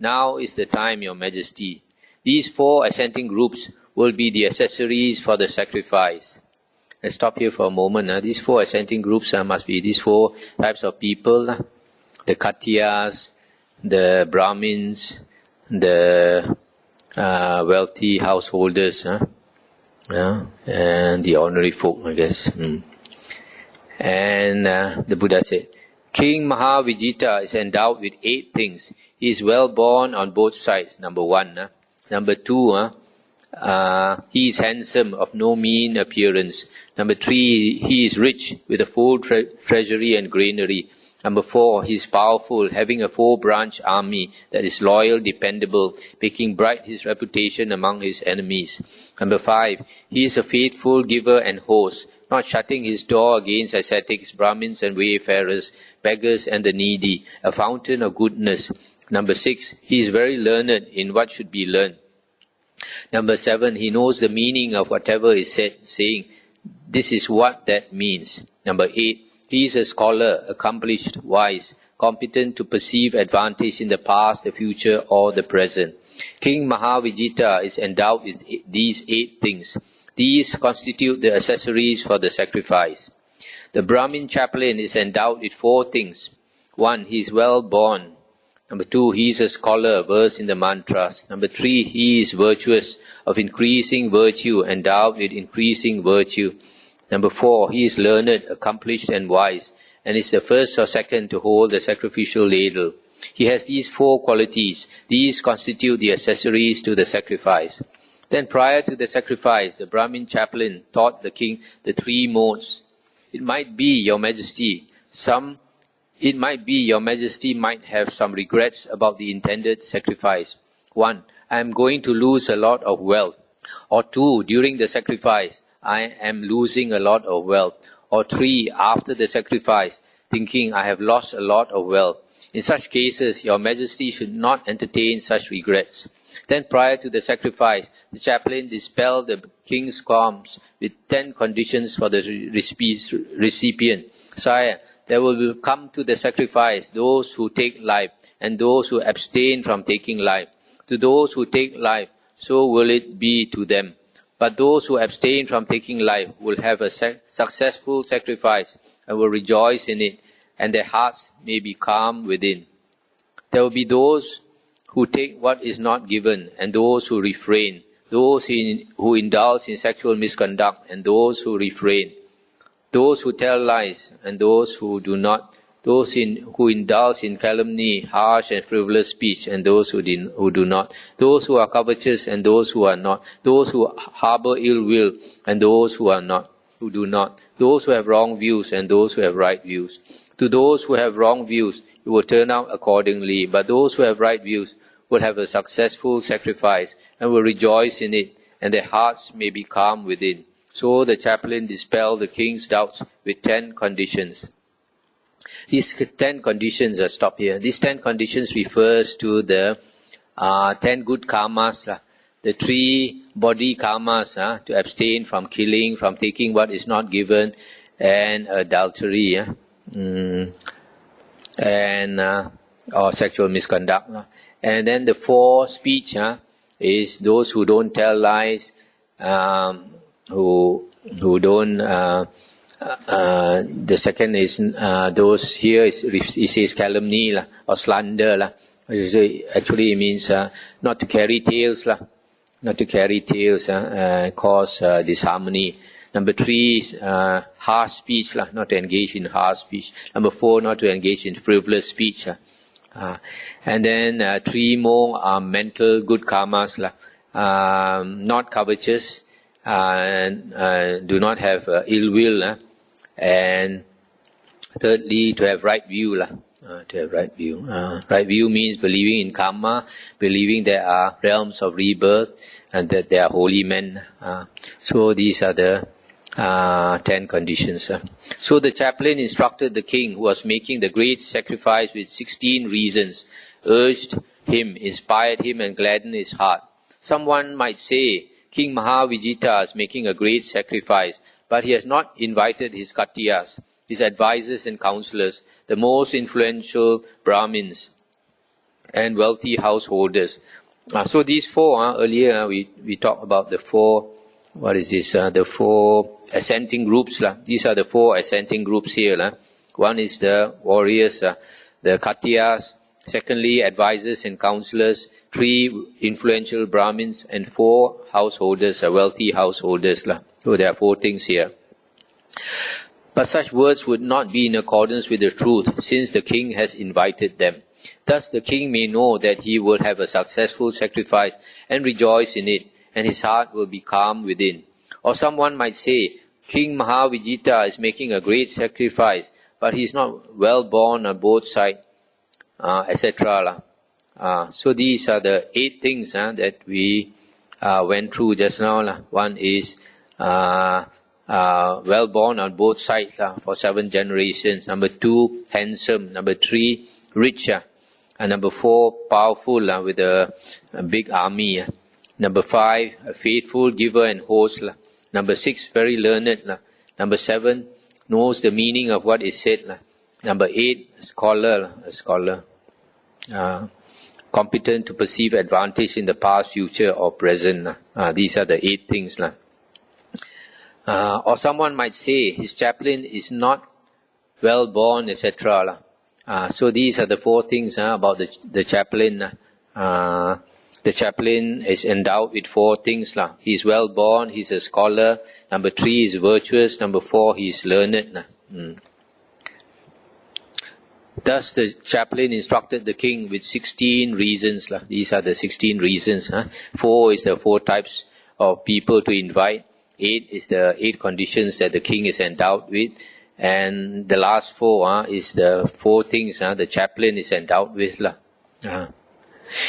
Now is the time, Your Majesty. These 4 assenting groups will be the accessories for the sacrifice. Let's stop here for a moment. These 4 ascending groups must be these 4 types of people. The Khattiyas, the Brahmins, the wealthy householders, and the ordinary folk, I guess. And the Buddha said, King Mahavijita is endowed with 8 things. He is well born on both sides, number 1. Number 2, he is handsome, of no mean appearance. Number 3, he is rich, with a full treasury and granary. Number 4, he is powerful, having a 4-branch army that is loyal, dependable, making bright his reputation among his enemies. Number 5, he is a faithful giver and host, not shutting his door against ascetics, Brahmins and wayfarers, beggars and the needy, a fountain of goodness. Number 6, he is very learned in what should be learned. Number 7, he knows the meaning of whatever is said, saying, this is what that means. Number 8, he is a scholar, accomplished, wise, competent to perceive advantage in the past, the future, or the present. King Mahavijita is endowed with these 8 things. These constitute the accessories for the sacrifice. The Brahmin chaplain is endowed with 4 things. 1, he is well born. Number 2, he is a scholar, versed in the mantras. Number 3, he is virtuous, of increasing virtue, endowed with increasing virtue. Number 4, he is learned, accomplished and wise, and is the first or second to hold the sacrificial ladle. He has these 4 qualities. These constitute the accessories to the sacrifice. Then prior to the sacrifice, the Brahmin chaplain taught the king the 3 modes. It might be, Your Majesty, might have some regrets about the intended sacrifice. 1, I am going to lose a lot of wealth. Or 2, during the sacrifice, I am losing a lot of wealth. Or 3, after the sacrifice, thinking I have lost a lot of wealth. In such cases, Your Majesty should not entertain such regrets. Then prior to the sacrifice, the chaplain dispelled the king's qualms with 10 conditions for the recipient. Sire, there will come to the sacrifice those who take life and those who abstain from taking life. To those who take life, so will it be to them. But those who abstain from taking life will have a successful sacrifice and will rejoice in it, and their hearts may be calm within. There will be those who take what is not given, and those who refrain, those who indulge in sexual misconduct, and those who refrain, those who tell lies, and those who do not, those who indulge in calumny, harsh and frivolous speech, and those who do not, those who are covetous, and those who are not, those who harbor ill will, and those who do not, those who have wrong views, and those who have right views. To those who have wrong views, it will turn out accordingly, but those who have right views will have a successful sacrifice and will rejoice in it, and their hearts may be calm within. So the chaplain dispelled the king's doubts with 10 conditions. These 10 conditions are stopped here. These 10 conditions refers to the 10 good karmas, the 3 body karmas, to abstain from killing, from taking what is not given, and adultery, and or sexual misconduct. And then the 4 speech is those who don't tell lies, who don't. The second is those here it says calumny or slander. Actually, it means not to carry tales, not to carry tales, cause disharmony. Number 3 is harsh speech, not to engage in harsh speech. Number 4, not to engage in frivolous speech. And then 3 more are mental good karmas, not covetous, do not have ill will, and thirdly, to have right view. To have right view. Right view means believing in karma, believing there are realms of rebirth, and that there are holy men. So these are the 10 conditions. So the chaplain instructed the king, who was making the great sacrifice with 16 reasons, urged him, inspired him, and gladdened his heart. Someone might say, King Mahavijita is making a great sacrifice, but he has not invited his Khattiyas, his advisors and counselors, the most influential Brahmins and wealthy householders. So these 4, earlier we talked about the 4 what is this? The four ascending groups. These are the four ascending groups here. One is the warriors, the Khatiyas. Secondly, advisors and counselors. 3 influential Brahmins, and 4 householders, wealthy householders. So there are 4 things here. But such words would not be in accordance with the truth, since the king has invited them. Thus the king may know that he will have a successful sacrifice and rejoice in it, and his heart will be calm within. Or someone might say, King Mahavijita is making a great sacrifice, but he is not well born on both sides, etc. So these are the 8 things that we went through just now. One is well born on both sides for 7 generations. Number 2, handsome. Number 3, rich. And number 4, powerful with a big army. Number 5, a faithful giver and host. Number 6, very learned. Number 7, knows the meaning of what is said. Number 8, a scholar. Competent to perceive advantage in the past, future or present. These are the 8 things. Or someone might say his chaplain is not well born, etc. So these are the 4 things about the chaplain. The chaplain is endowed with 4 things. He is well born, he is a scholar. Number 3, he is virtuous. Number 4, he is learned. Thus the chaplain instructed the king with 16 reasons. These are the 16 reasons. 4 is the 4 types of people to invite. 8 is the 8 conditions that the king is endowed with. And the last 4 is the 4 things the chaplain is endowed with.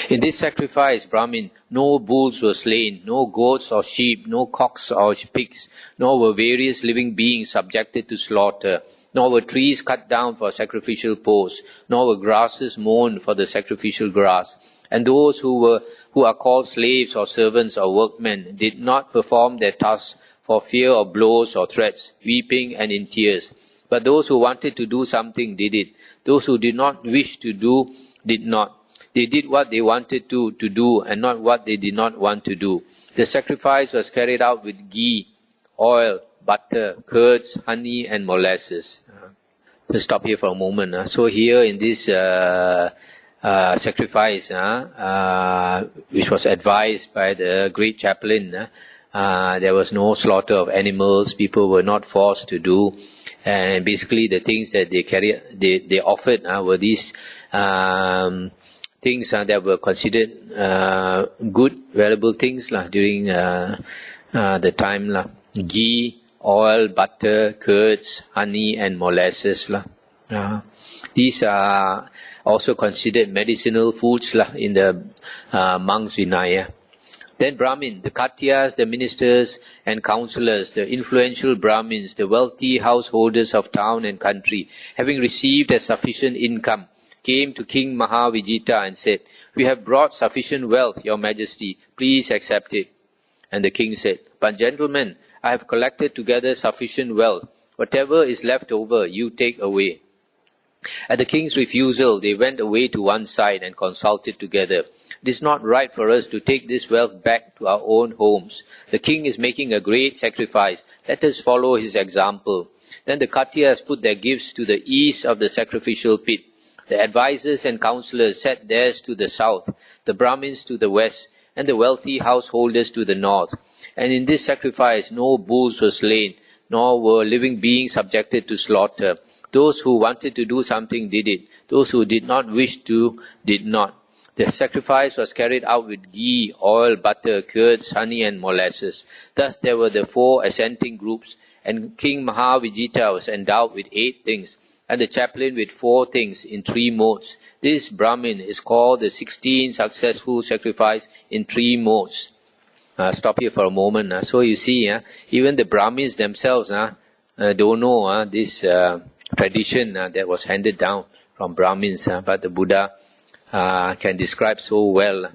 In this sacrifice, Brahmin, no bulls were slain, no goats or sheep, no cocks or pigs, nor were various living beings subjected to slaughter, nor were trees cut down for sacrificial poles, nor were grasses mown for the sacrificial grass. And those who are called slaves or servants or workmen did not perform their tasks for fear of blows or threats, weeping and in tears. But those who wanted to do something did it. Those who did not wish to do did not. They did what they wanted to do and not what they did not want to do. The sacrifice was carried out with ghee, oil, butter, curds, honey and molasses. Let's stop here for a moment. So here in this sacrifice, which was advised by the great chaplain, there was no slaughter of animals. People were not forced to do, and basically the things that they offered were these things that were considered good, valuable things during the time. Ghee, oil, butter, curds, honey and molasses. These are also considered medicinal foods in the monks' Vinaya. Then Brahmin, the Khatiyas, the ministers and councillors, the influential Brahmins, the wealthy householders of town and country, having received a sufficient income, came to King Mahavijita and said, "We have brought sufficient wealth, Your Majesty, please accept it." And the king said, "But gentlemen, I have collected together sufficient wealth. Whatever is left over, you take away." At the king's refusal, they went away to one side and consulted together. "It is not right for us to take this wealth back to our own homes. The king is making a great sacrifice. Let us follow his example." Then the Khatiyas put their gifts to the east of the sacrificial pit. The advisers and councillors set theirs to the south, the Brahmins to the west, and the wealthy householders to the north. And in this sacrifice no bulls were slain, nor were living beings subjected to slaughter. Those who wanted to do something did it. Those who did not wish to did not. The sacrifice was carried out with ghee, oil, butter, curds, honey and molasses. Thus there were the 4 assenting groups, and King Mahavijita was endowed with 8 things, and the chaplain with 4 things in 3 modes. This Brahmin is called the 16 successful sacrifice in 3 modes. Stop here for a moment. So you see, even the Brahmins themselves don't know this tradition that was handed down from Brahmins, but the Buddha can describe so well.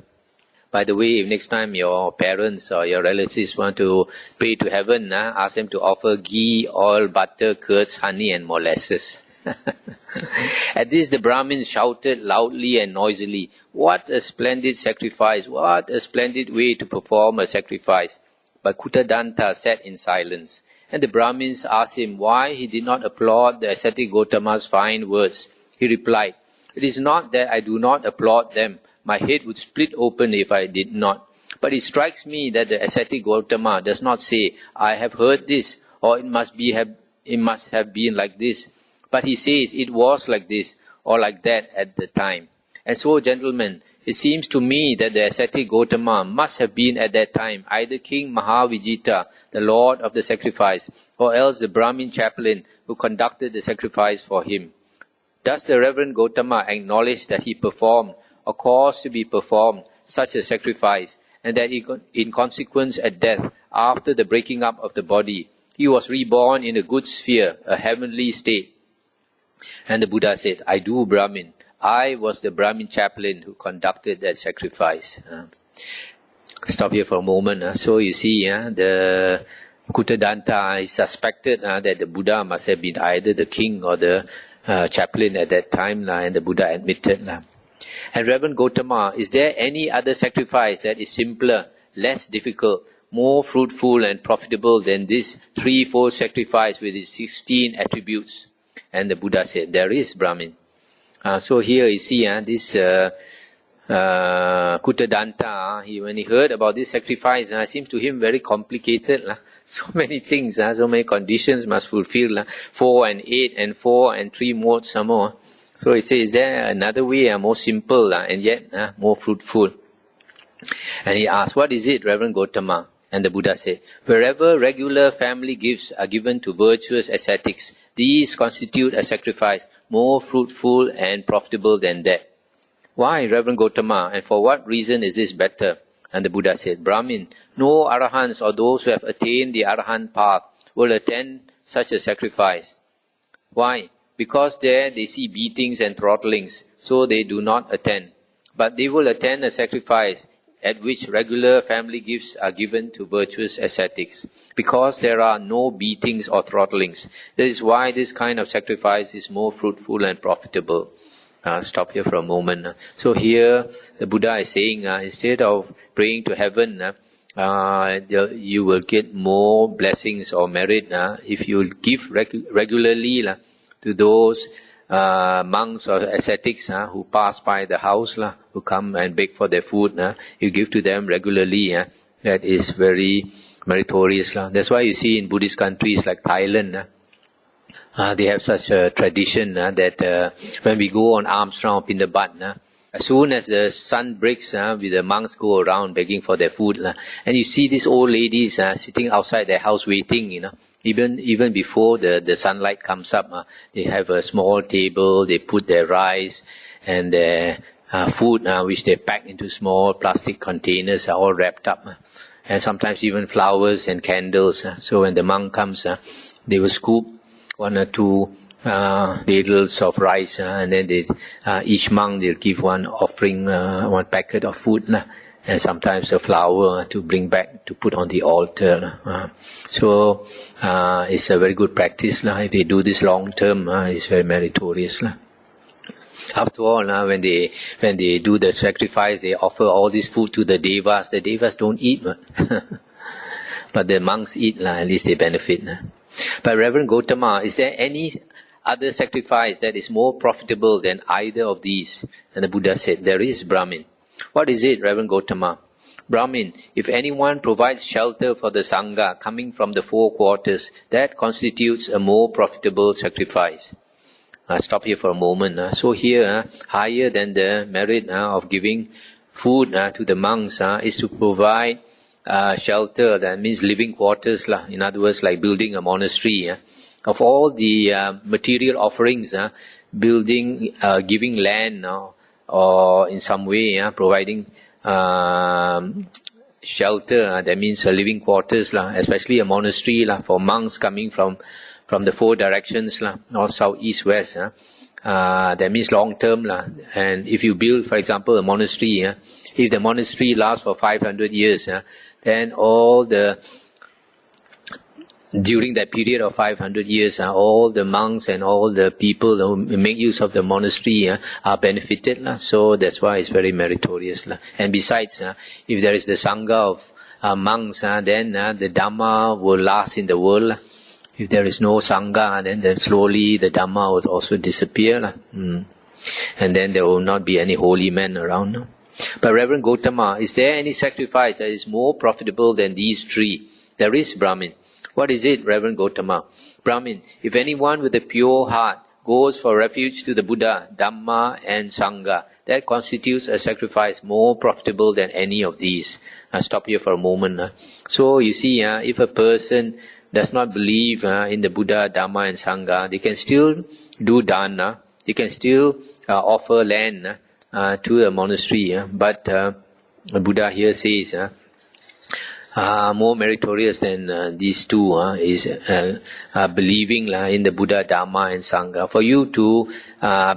By the way, if next time your parents or your relatives want to pray to heaven, ask them to offer ghee, oil, butter, curds, honey and molasses. At this the Brahmins shouted loudly and noisily, "What a splendid sacrifice! What a splendid way to perform a sacrifice!" but Kutadanta sat in silence. And the Brahmins asked him why he did not applaud the ascetic Gotama's fine words. He replied, "It is not that I do not applaud them. My head would split open if I did not. But it strikes me that the ascetic Gotama does not say, 'I have heard this,' or it must have been like this. But he says, 'It was like this,' or like that at the time. And so, gentlemen, it seems to me that the ascetic Gotama must have been at that time either King Mahavijita, the lord of the sacrifice, or else the Brahmin chaplain who conducted the sacrifice for him. Does the Reverend Gotama acknowledge that he performed, or caused to be performed, such a sacrifice, and that in consequence at death, after the breaking up of the body, he was reborn in a good sphere, a heavenly state?" And the Buddha said, "I do, Brahmin. I was the Brahmin chaplain who conducted that sacrifice." Stop here for a moment. So you see, the Kutadanta is suspected that the Buddha must have been either the king or the chaplain at that time, and the Buddha admitted. And Reverend Gotama, is there any other sacrifice that is simpler, less difficult, more fruitful and profitable than this threefold sacrifice with its 16 attributes? And the Buddha said, "There is, Brahmin." So here you see this Kutadanta, when he heard about this sacrifice, it seems to him very complicated. So many things, so many conditions must fulfill. 4 and 8 and 4 and 3 more, some more. So he says, is there another way, more simple and yet more fruitful? And he asked, "What is it, Reverend Gotama?" And the Buddha said, "Wherever regular family gifts are given to virtuous ascetics, these constitute a sacrifice more fruitful and profitable than that." "Why, Reverend Gotama, and for what reason is this better?" And the Buddha said, "Brahmin, no arahants or those who have attained the arahant path will attend such a sacrifice." "Why?" "Because there they see beatings and throttlings, so they do not attend. But they will attend a sacrifice at which regular family gifts are given to virtuous ascetics, because there are no beatings or throttlings. That is why this kind of sacrifice is more fruitful and profitable." Stop here for a moment. So here the Buddha is saying, instead of praying to heaven, you will get more blessings or merit if you give regularly to those monks or ascetics who pass by the house, who come and beg for their food. You give to them regularly. That is very meritorious. That's why you see in Buddhist countries like Thailand, they have such a tradition that when we go on alms round Pindabat, as soon as the sun breaks, the monks go around begging for their food. And you see these old ladies sitting outside their house waiting, even before the sunlight comes up. They have a small table, they put their rice and their food, which they pack into small plastic containers, are all wrapped up. And sometimes even flowers and candles. So when the monk comes, they will scoop 1 or 2 ladles of rice, and then each monk they'll give one offering, 1 packet of food, and sometimes a flower to bring back to put on the altar. So it's a very good practice. If they do this long term, it's very meritorious. After all, when they do the sacrifice, they offer all this food to the devas. The devas don't eat, but the monks eat. At least they benefit. But Reverend Gotama, is there any other sacrifice that is more profitable than either of these? And the Buddha said, "There is, Brahmin." "What is it, Reverend Gotama?" "Brahmin, if anyone provides shelter for the Sangha coming from the 4 quarters, that constitutes a more profitable sacrifice." Stop here for a moment. So here, higher than the merit of giving food to the monks is to provide shelter, that means living quarters. In other words, like building a monastery. Of all the material offerings, building, giving land, or in some way providing shelter, that means living quarters, especially a monastery for monks coming from the 4 directions, north, south, east, west. That means long term. And if you build, for example, a monastery, if the monastery lasts for 500 years, then during that period of 500 years, all the monks and all the people who make use of the monastery are benefited. So that's why it's very meritorious. And besides, if there is the Sangha of monks, then the Dhamma will last in the world. If there is no Sangha, then slowly the Dhamma will also disappear. And then there will not be any holy men around. But Reverend Gautama, is there any sacrifice that is more profitable than these three? There is, Brahmin. What is it, Reverend Gautama? Brahmin, if anyone with a pure heart goes for refuge to the Buddha, Dhamma and Sangha, that constitutes a sacrifice more profitable than any of these. I'll stop here for a moment. So you see, if a person does not believe in the Buddha, Dhamma and Sangha, they can still do dana, they can still offer land to a monastery. But the Buddha here says, more meritorious than these two is believing in the Buddha, Dhamma and Sangha. For you to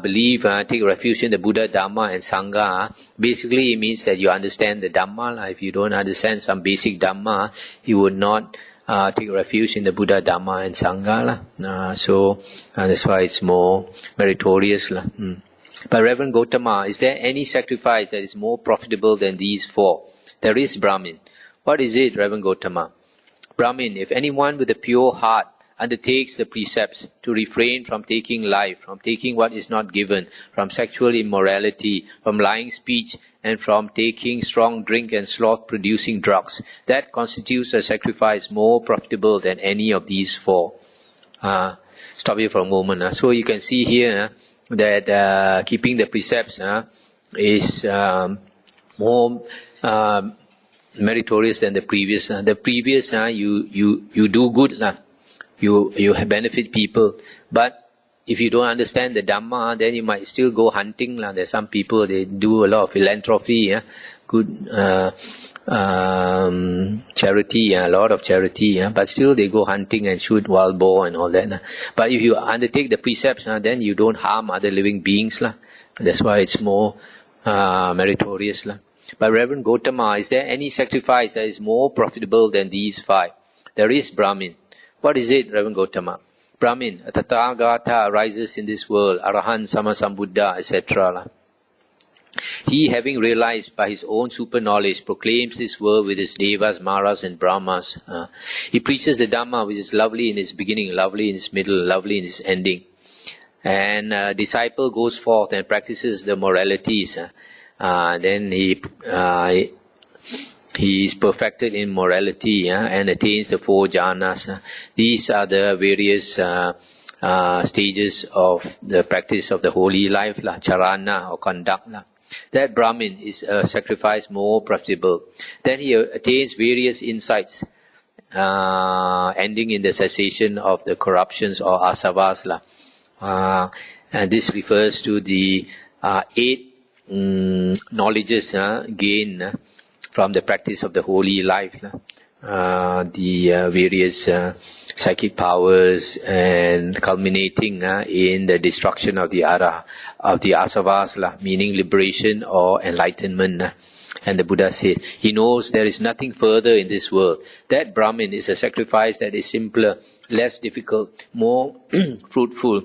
believe, take refuge in the Buddha, Dhamma and Sangha, basically it means that you understand the Dhamma. If you don't understand some basic Dhamma, you would not take refuge in the Buddha, Dhamma and Sangha. So that's why it's more meritorious. But Reverend Gautama, is there any sacrifice that is more profitable than these four? There is, Brahmin. What is it, Reverend Gautama? Brahmin, if anyone with a pure heart undertakes the precepts to refrain from taking life, from taking what is not given, from sexual immorality, from lying speech, and from taking strong drink and sloth-producing drugs, that constitutes a sacrifice more profitable than any of these four. Stop here for a moment. So you can see here that keeping the precepts is more meritorious than the previous. The previous, you do good, you benefit people. But if you don't understand the Dhamma, then you might still go hunting. There's some people, they do a lot of philanthropy, good charity, a lot of charity, but still they go hunting and shoot wild boar and all that. But if you undertake the precepts, then you don't harm other living beings. That's why it's more meritorious. But Reverend Gautama, is there any sacrifice that is more profitable than these five? There is, Brahmin. What is it, Reverend Gautama? Brahmin, a Tathagata arises in this world, Arahan, Sammasambuddha, etc. He, having realized by his own super knowledge, proclaims this world with his devas, maras and brahmas. He preaches the Dhamma, which is lovely in its beginning, lovely in its middle, lovely in its ending. And a disciple goes forth and practices the moralities. Then he is perfected in morality and attains the four jhanas. These are the various stages of the practice of the holy life, charana or conduct. That Brahmin is a sacrifice more profitable. Then he attains various insights, ending in the cessation of the corruptions or asavas. And this refers to the 8 knowledges gained from the practice of the holy life, the various psychic powers, and culminating in the destruction of the asavas, meaning liberation or enlightenment. And the Buddha says, he knows there is nothing further in this world. That Brahmin is a sacrifice that is simpler, less difficult, more fruitful,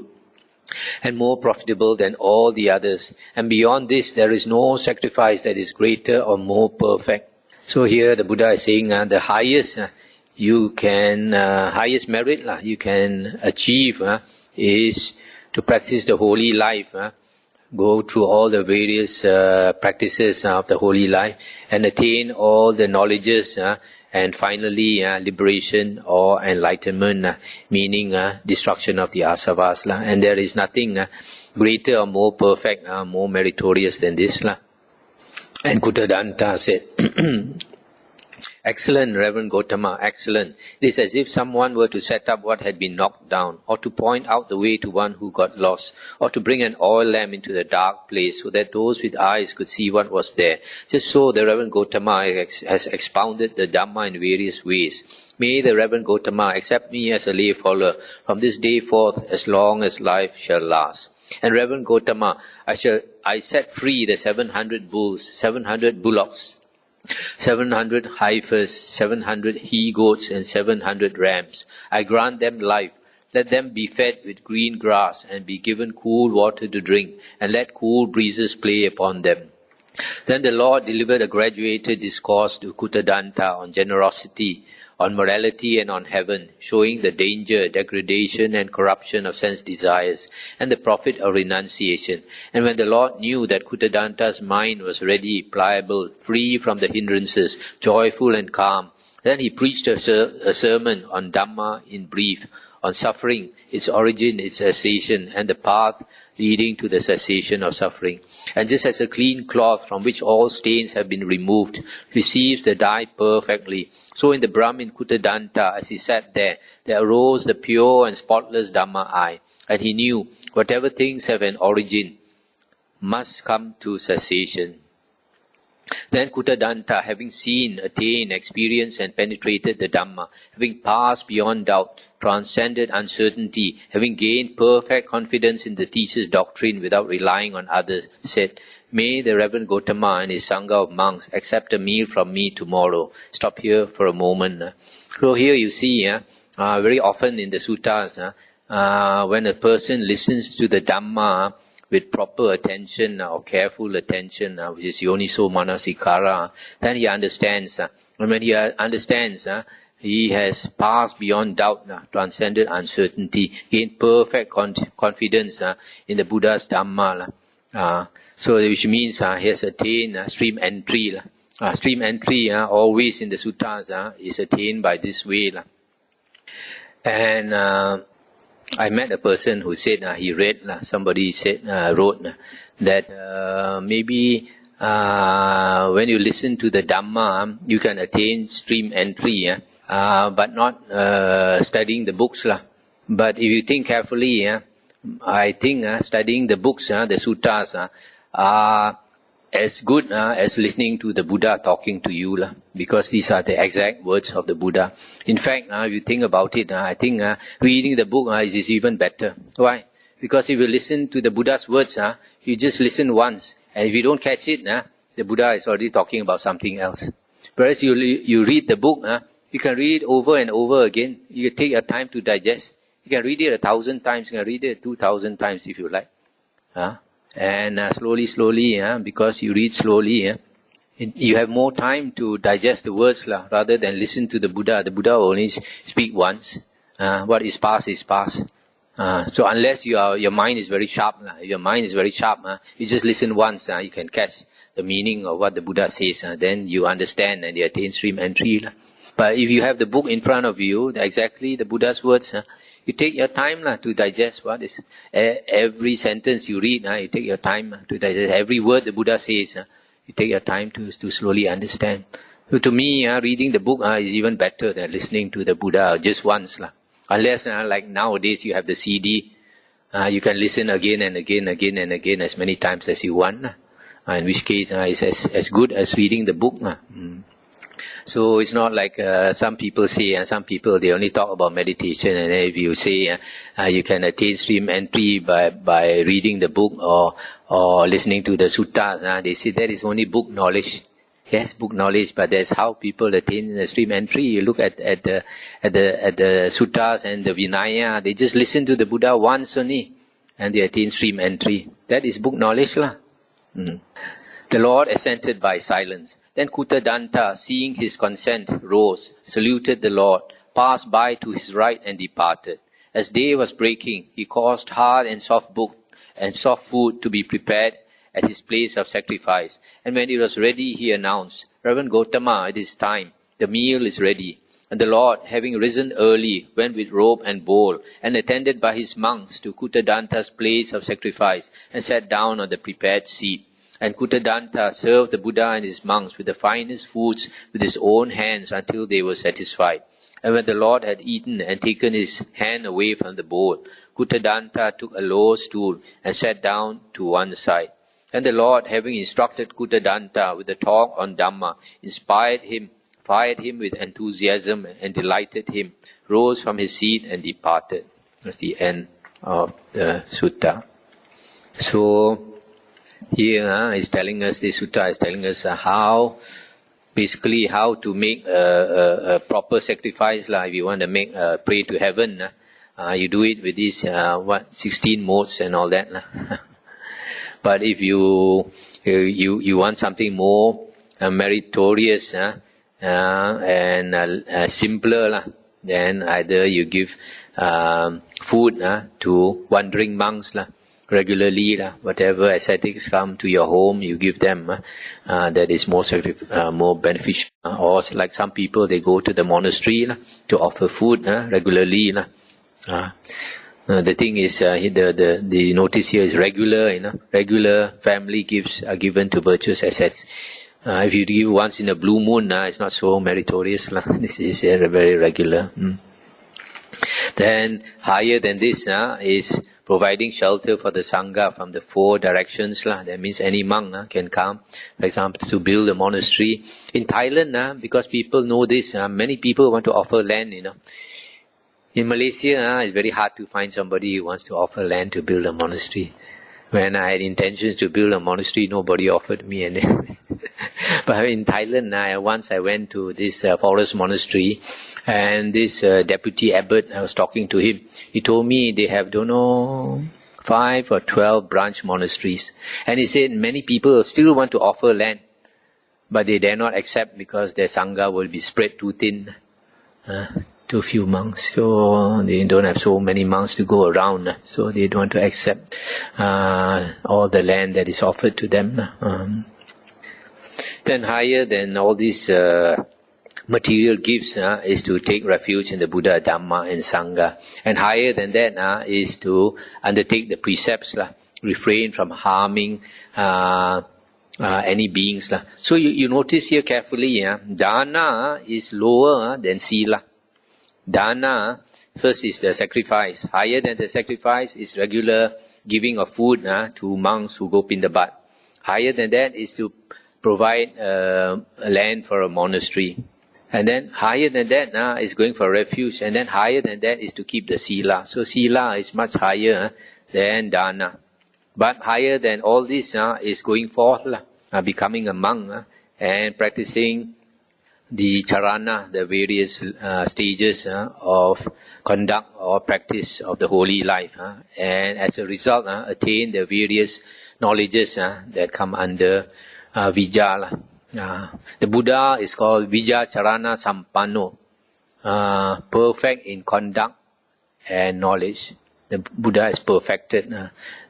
and more profitable than all the others. And beyond this, there is no sacrifice that is greater or more perfect. So here the Buddha is saying the highest highest merit you can achieve is to practice the holy life, go through all the various practices of the holy life and attain all the knowledges, and finally liberation or enlightenment, meaning destruction of the asavas. And there is nothing greater or more perfect, more meritorious than this. And Kutadanta said, excellent, Reverend Gautama, excellent. It is as if someone were to set up what had been knocked down, or to point out the way to one who got lost, or to bring an oil lamp into the dark place so that those with eyes could see what was there. Just so the Reverend Gautama has expounded the Dhamma in various ways. May the Reverend Gautama accept me as a lay follower from this day forth as long as life shall last. And Reverend Gautama, I set free the 700 bulls, 700 bullocks, 700 heifers, 700 he-goats and 700 rams. I grant them life. Let them be fed with green grass and be given cool water to drink, and let cool breezes play upon them. Then the Lord delivered a graduated discourse to Kutadanta on generosity, on morality and on heaven, showing the danger, degradation and corruption of sense desires, and the profit of renunciation. And when the Lord knew that Kutadanta's mind was ready, pliable, free from the hindrances, joyful and calm, then he preached a sermon on Dhamma in brief, on suffering, its origin, its cessation, and the path leading to the cessation of suffering. And just as a clean cloth from which all stains have been removed receives the dye perfectly, so in the Brahmin Kutadanta, as he sat there arose the pure and spotless Dhamma eye, and he knew whatever things have an origin must come to cessation. Then Kutadanta, having seen, attained, experienced and penetrated the Dhamma, having passed beyond doubt, transcended uncertainty, having gained perfect confidence in the teacher's doctrine without relying on others, said, "May the Reverend Gotama and his Sangha of monks accept a meal from me tomorrow." Stop here for a moment. So here you see, very often in the suttas, when a person listens to the Dhamma with proper attention or careful attention, which is yoniso manasikara, then he understands. And when he understands, he has passed beyond doubt, transcended uncertainty, gained perfect confidence in the Buddha's Dhamma. So which means he has attained stream entry. Stream entry always in the suttas is attained by this way. And I met a person who said he read, somebody said, wrote that maybe when you listen to the Dhamma, you can attain stream entry, but not studying the books. But if you think carefully, I think studying the books, the suttas, are as good as listening to the Buddha talking to you, because these are the exact words of the Buddha. In fact, if you think about it, I think reading the book is even better. Why? Because if you listen to the Buddha's words, you just listen once, and if you don't catch it, the Buddha is already talking about something else. Whereas you read the book, you can read it over and over again. You can take your time to digest. You can read it 1,000 times, you can read it 2,000 times if you like. And slowly, because you read slowly, you have more time to digest the words rather than listen to the Buddha. The Buddha will only speak once. What is past is past. So unless your mind is very sharp, you just listen once, you can catch the meaning of what the Buddha says. Then you understand and you attain stream entry. But if you have the book in front of you, exactly the Buddha's words, you take your time to digest what is every sentence you read. You take your time to digest every word the Buddha says. You take your time to slowly understand. So to me, reading the book is even better than listening to the Buddha just once. Unless like nowadays you have the CD, you can listen again and again as many times as you want. In which case it's as good as reading the book. So it's not like some people say, and some people they only talk about meditation, and if you say you can attain stream entry by reading the book or listening to the suttas, they say that is only book knowledge. Yes, book knowledge, but that's how people attain the stream entry. You look at the suttas and the Vinaya, they just listen to the Buddha once only, and they attain stream entry. That is book knowledge, The Lord assented by silence. Then Kutadanta, seeing his consent, rose, saluted the Lord, passed by to his right and departed. As day was breaking, he caused hard and soft food to be prepared at his place of sacrifice. And when it was ready, he announced, "Reverend Gotama, it is time. The meal is ready." And the Lord, having risen early, went with robe and bowl, and attended by his monks to Kutadanta's place of sacrifice, and sat down on the prepared seat. And Kutadanta served the Buddha and his monks with the finest foods with his own hands until they were satisfied. And when the Lord had eaten and taken his hand away from the bowl, Kutadanta took a low stool and sat down to one side. And the Lord, having instructed Kutadanta with the talk on Dhamma, fired him with enthusiasm and delighted him, rose from his seat and departed. That's the end of the sutta. So, here is telling us, this sutta is telling us how to make a proper sacrifice. If you want to make pray to heaven, you do it with these 16 modes and all that. But if you want something more meritorious and simpler, then either you give food to wandering monks regularly, whatever ascetics come to your home, you give them. That is more beneficial. Or like some people, they go to the monastery to offer food regularly. The thing is, the notice here is regular. Regular family gifts are given to virtuous ascetics. If you give once in a blue moon, it's not so meritorious. This is very regular. Then higher than this is providing shelter for the Sangha from the 4 directions. That means any monk can come, for example, to build a monastery. In Thailand, because people know this, many people want to offer land, In Malaysia, it's very hard to find somebody who wants to offer land to build a monastery. When I had intentions to build a monastery, nobody offered me anything. But in Thailand, once I went to this forest monastery, and this deputy abbot, I was talking to him. He told me they have, 5 or 12 branch monasteries. And he said many people still want to offer land, but they dare not accept because their Sangha will be spread too thin to few monks. So they don't have so many monks to go around. So they don't want to accept all the land that is offered to them. Then higher than all these material gifts is to take refuge in the Buddha, Dhamma and Sangha. And higher than that is to undertake the precepts, refrain from harming any beings. So you notice here carefully, Dana is lower than Sila. Dana, first is the sacrifice. Higher than the sacrifice is regular giving of food to monks who go Pindabat. Higher than that is to provide land for a monastery. And then higher than that is going for refuge. And then higher than that is to keep the Sila. So Sila is much higher than Dana. But higher than all this is going forth, becoming a monk and practicing the charana, the various stages of conduct or practice of the holy life. And as a result, attain the various knowledges that come under Vijja. The Buddha is called Vijja Charana Sampanno, perfect in conduct and knowledge. The Buddha has perfected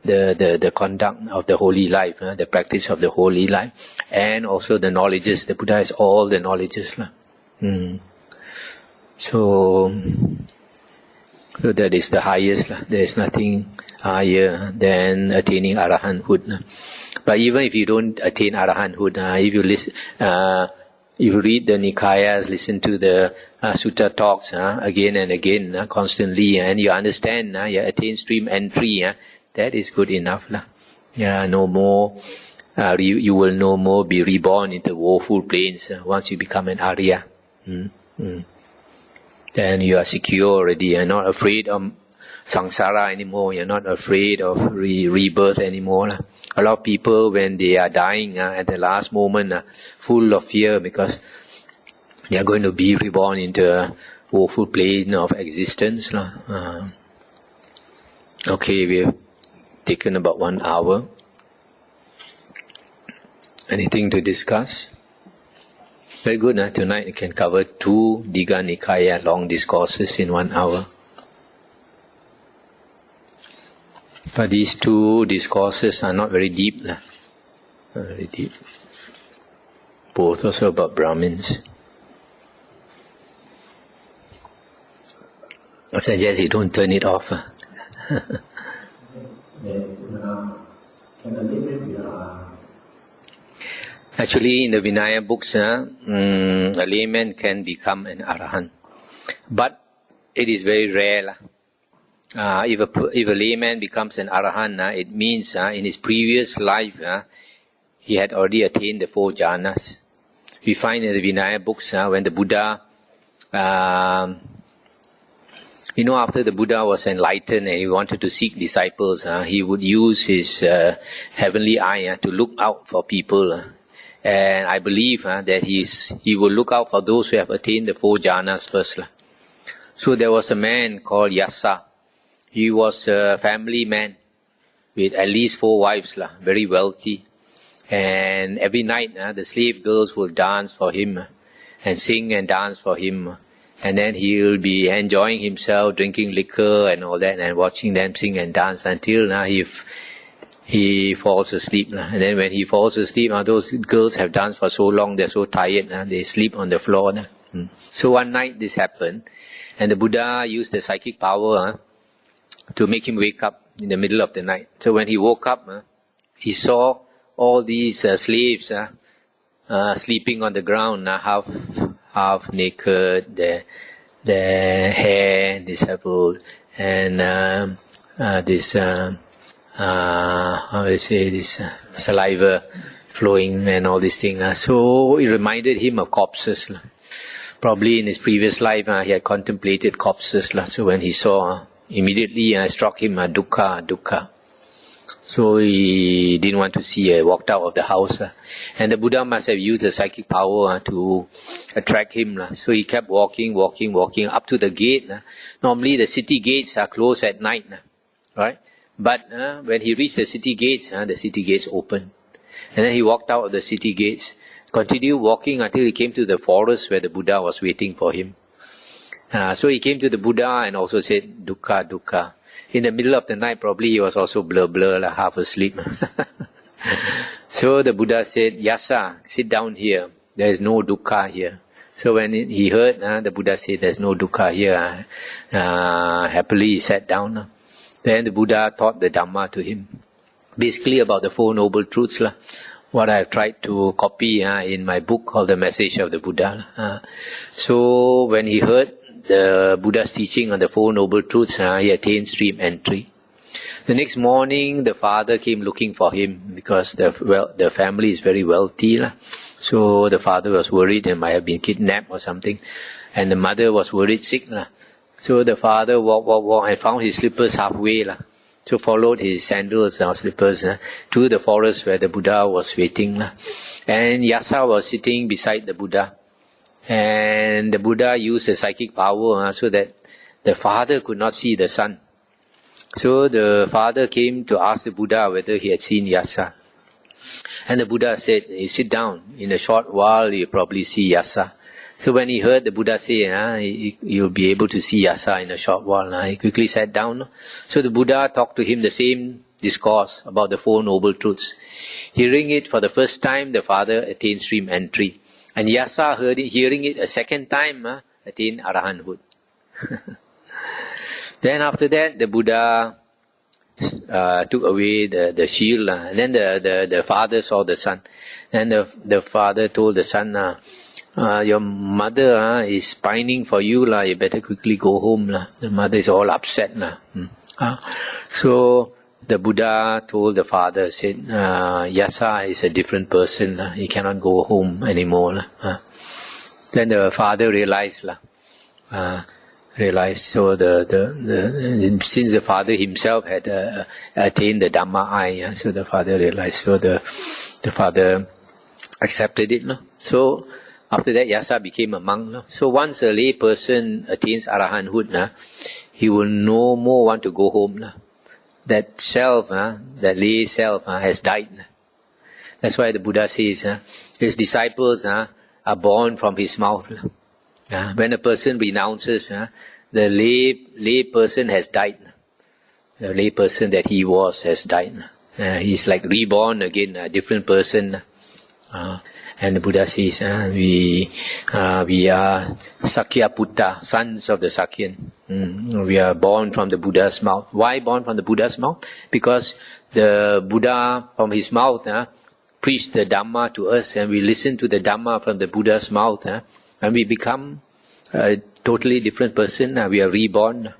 the conduct of the holy life, the practice of the holy life, and also the knowledges. The Buddha has all the knowledges. So that is the highest. There is nothing higher than attaining arahanthood. But even if you don't attain arahanthood, if you listen, if you read the Nikayas, listen to the sutta talks again and again, constantly, and you understand, you attain stream entry, that is good enough. No more, you will no more be reborn into woeful plains once you become an Arya. Then you are secure already, you're not afraid of samsara anymore, you're not afraid of rebirth anymore. A lot of people, when they are dying at the last moment, full of fear because they are going to be reborn into a woeful plane of existence. Okay, we have taken about 1 hour. Anything to discuss? Very good. Tonight you can cover 2 Digha Nikaya long discourses in 1 hour. But these 2 discourses are not very deep. Very deep. Both also about Brahmins. I suggest you don't turn it off. Actually, in the Vinaya books, a layman can become an arahant. But it is very rare. If a layman becomes an arahant, it means in his previous life he had already attained the 4 jhanas. We find in the Vinaya books when the Buddha, after the Buddha was enlightened and he wanted to seek disciples, he would use his heavenly eye to look out for people. And I believe that he will look out for those who have attained the 4 jhanas first. So there was a man called Yassa. He was a family man with at least 4 wives, very wealthy. And every night, the slave girls will dance for him and sing and dance for him. And then he'll be enjoying himself, drinking liquor and all that, and watching them sing and dance until he falls asleep. And then when he falls asleep, those girls have danced for so long, they're so tired, they sleep on the floor. So one night this happened, and the Buddha used the psychic power to make him wake up in the middle of the night. So when he woke up, he saw all these slaves sleeping on the ground, half naked, their hair disheveled, and this saliva flowing and all these things. So it reminded him of corpses. Probably in his previous life he had contemplated corpses. So when he saw, immediately struck him dukkha. So he didn't want to see, walked out of the house. And the Buddha must have used the psychic power to attract him. So he kept walking up to the gate. Normally the city gates are closed at night, right? But when he reached the city gates opened. And then he walked out of the city gates, continued walking until he came to the forest where the Buddha was waiting for him. So he came to the Buddha and also said, dukkha. In the middle of the night, probably he was also blur, half asleep. So the Buddha said, Yasa, sit down here. There is no dukkha here. So when he heard, the Buddha said, there is no dukkha here. Happily he sat down. Then the Buddha taught the Dhamma to him. Basically about the 4 Noble Truths. What I have tried to copy in my book called The Message of the Buddha. So when he heard the Buddha's teaching on the 4 Noble Truths, he attained stream entry. The next morning, the father came looking for him because the family is very wealthy. So the father was worried and might have been kidnapped or something. And the mother was worried sick. So the father walked and found his slippers halfway. So followed his sandals or slippers to the forest where the Buddha was waiting. And Yasa was sitting beside the Buddha. And the Buddha used a psychic power so that the father could not see the son. So the father came to ask the Buddha whether he had seen Yasa. And the Buddha said, you sit down, in a short while you'll probably see Yasa. So when he heard the Buddha say, you'll be able to see Yasa in a short while, he quickly sat down. So the Buddha talked to him the same discourse about the 4 Noble Truths. Hearing it for the first time, the father attained stream entry. And Yasa hearing it a second time, attained arahanthood. Then after that, the Buddha took away the shield. And then the father saw the son. And the father told the son, your mother is pining for you. You better quickly go home. The mother is all upset. So the Buddha told the father, said, Yasa is a different person. He cannot go home anymore. Then the father realized. So since the father himself had attained the Dhamma eye, so the father realized. So the father accepted it. So after that, Yasa became a monk. So once a lay person attains arahanthood, he will no more want to go home. That self, that lay self, has died. That's why the Buddha says, his disciples are born from his mouth. When a person renounces, the lay person has died. The lay person that he was has died. He's like reborn again, a different person. And the Buddha says, we are Sakya Putta, sons of the Sakyan. We are born from the Buddha's mouth. Why born from the Buddha's mouth? Because the Buddha from his mouth preached the Dhamma to us, and we listen to the Dhamma from the Buddha's mouth, and we become a totally different person. We are reborn.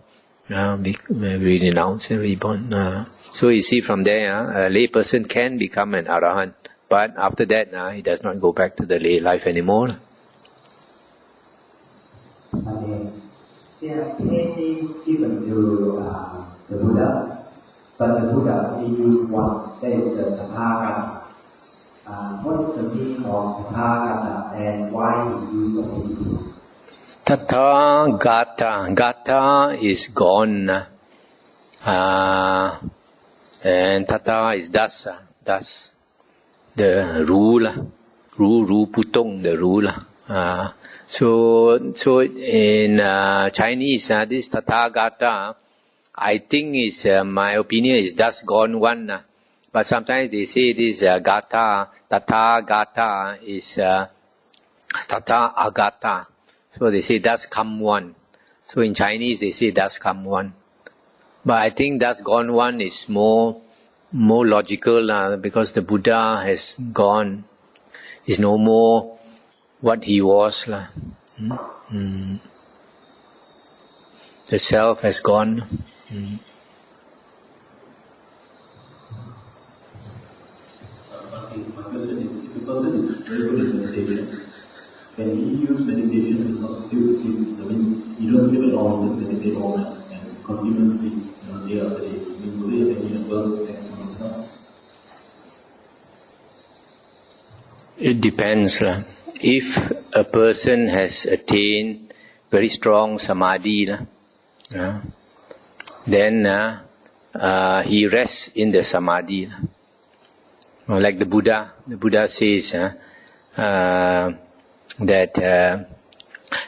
We renounce and reborn. So you see from there, a lay person can become an arahant. But after that, he does not go back to the lay life anymore. There are paintings given to the Buddha, but the Buddha only used one. That is the Tathagata. What is the meaning of Tathagata and why he used the paintings? Tathagata. Gata is gone. and Tata is thus, thus the ruler, Ru Putong, the ruler. So in Chinese, this Tathagata, I think is my opinion is thus gone one. But sometimes they say this Gata, Tathagata is Tata Agata. So they say thus come one. So in Chinese they say thus come one. But I think thus gone one is more logical because the Buddha has gone, is no more what he was. The self has gone. My question is, if a person is very good at meditation, can he use meditation to substitute sleep? That means you don't sleep at all, just meditate all night and continuously, day after day. Will they have any adverse effects on himself? It depends. If a person has attained very strong samadhi, then he rests in the samadhi. Like the Buddha says that there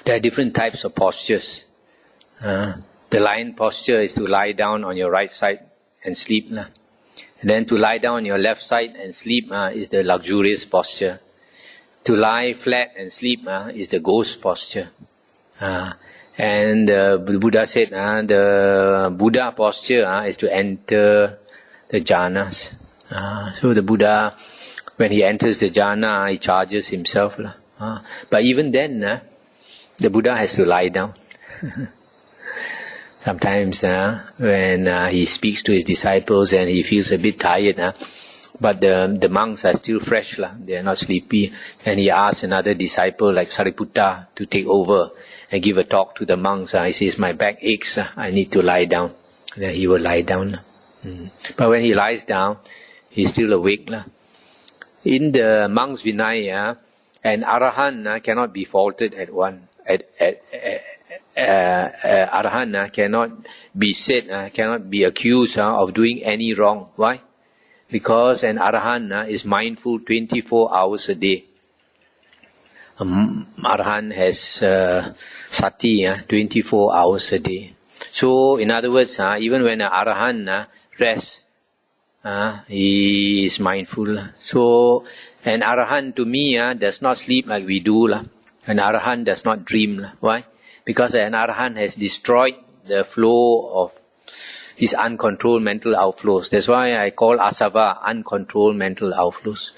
are different types of postures. The lion posture is to lie down on your right side and sleep. And then to lie down on your left side and sleep is the luxurious posture. To lie flat and sleep is the ghost posture. And the Buddha said the Buddha posture is to enter the jhanas. So the Buddha, when he enters the jhana, he charges himself. But even then, the Buddha has to lie down. Sometimes when he speaks to his disciples and he feels a bit tired, but the monks are still fresh, they are not sleepy, and he asks another disciple like Sariputta to take over and give a talk to the monks. He says, my back aches, I need to lie down. Then he will lie down. But when he lies down, he's still awake. In the monks' Vinaya, an Arahant cannot be faulted at one. Arahant cannot be said, cannot be accused of doing any wrong. Why? Because an Arahant is mindful 24 hours a day. Arahant has sati 24 hours a day. So, in other words, even when an Arahant rests, he is mindful. So, an Arahant to me does not sleep like we do. An Arahant does not dream. Why? Because an Arahant has destroyed the flow of these uncontrolled mental outflows. That's why I call asava uncontrolled mental outflows.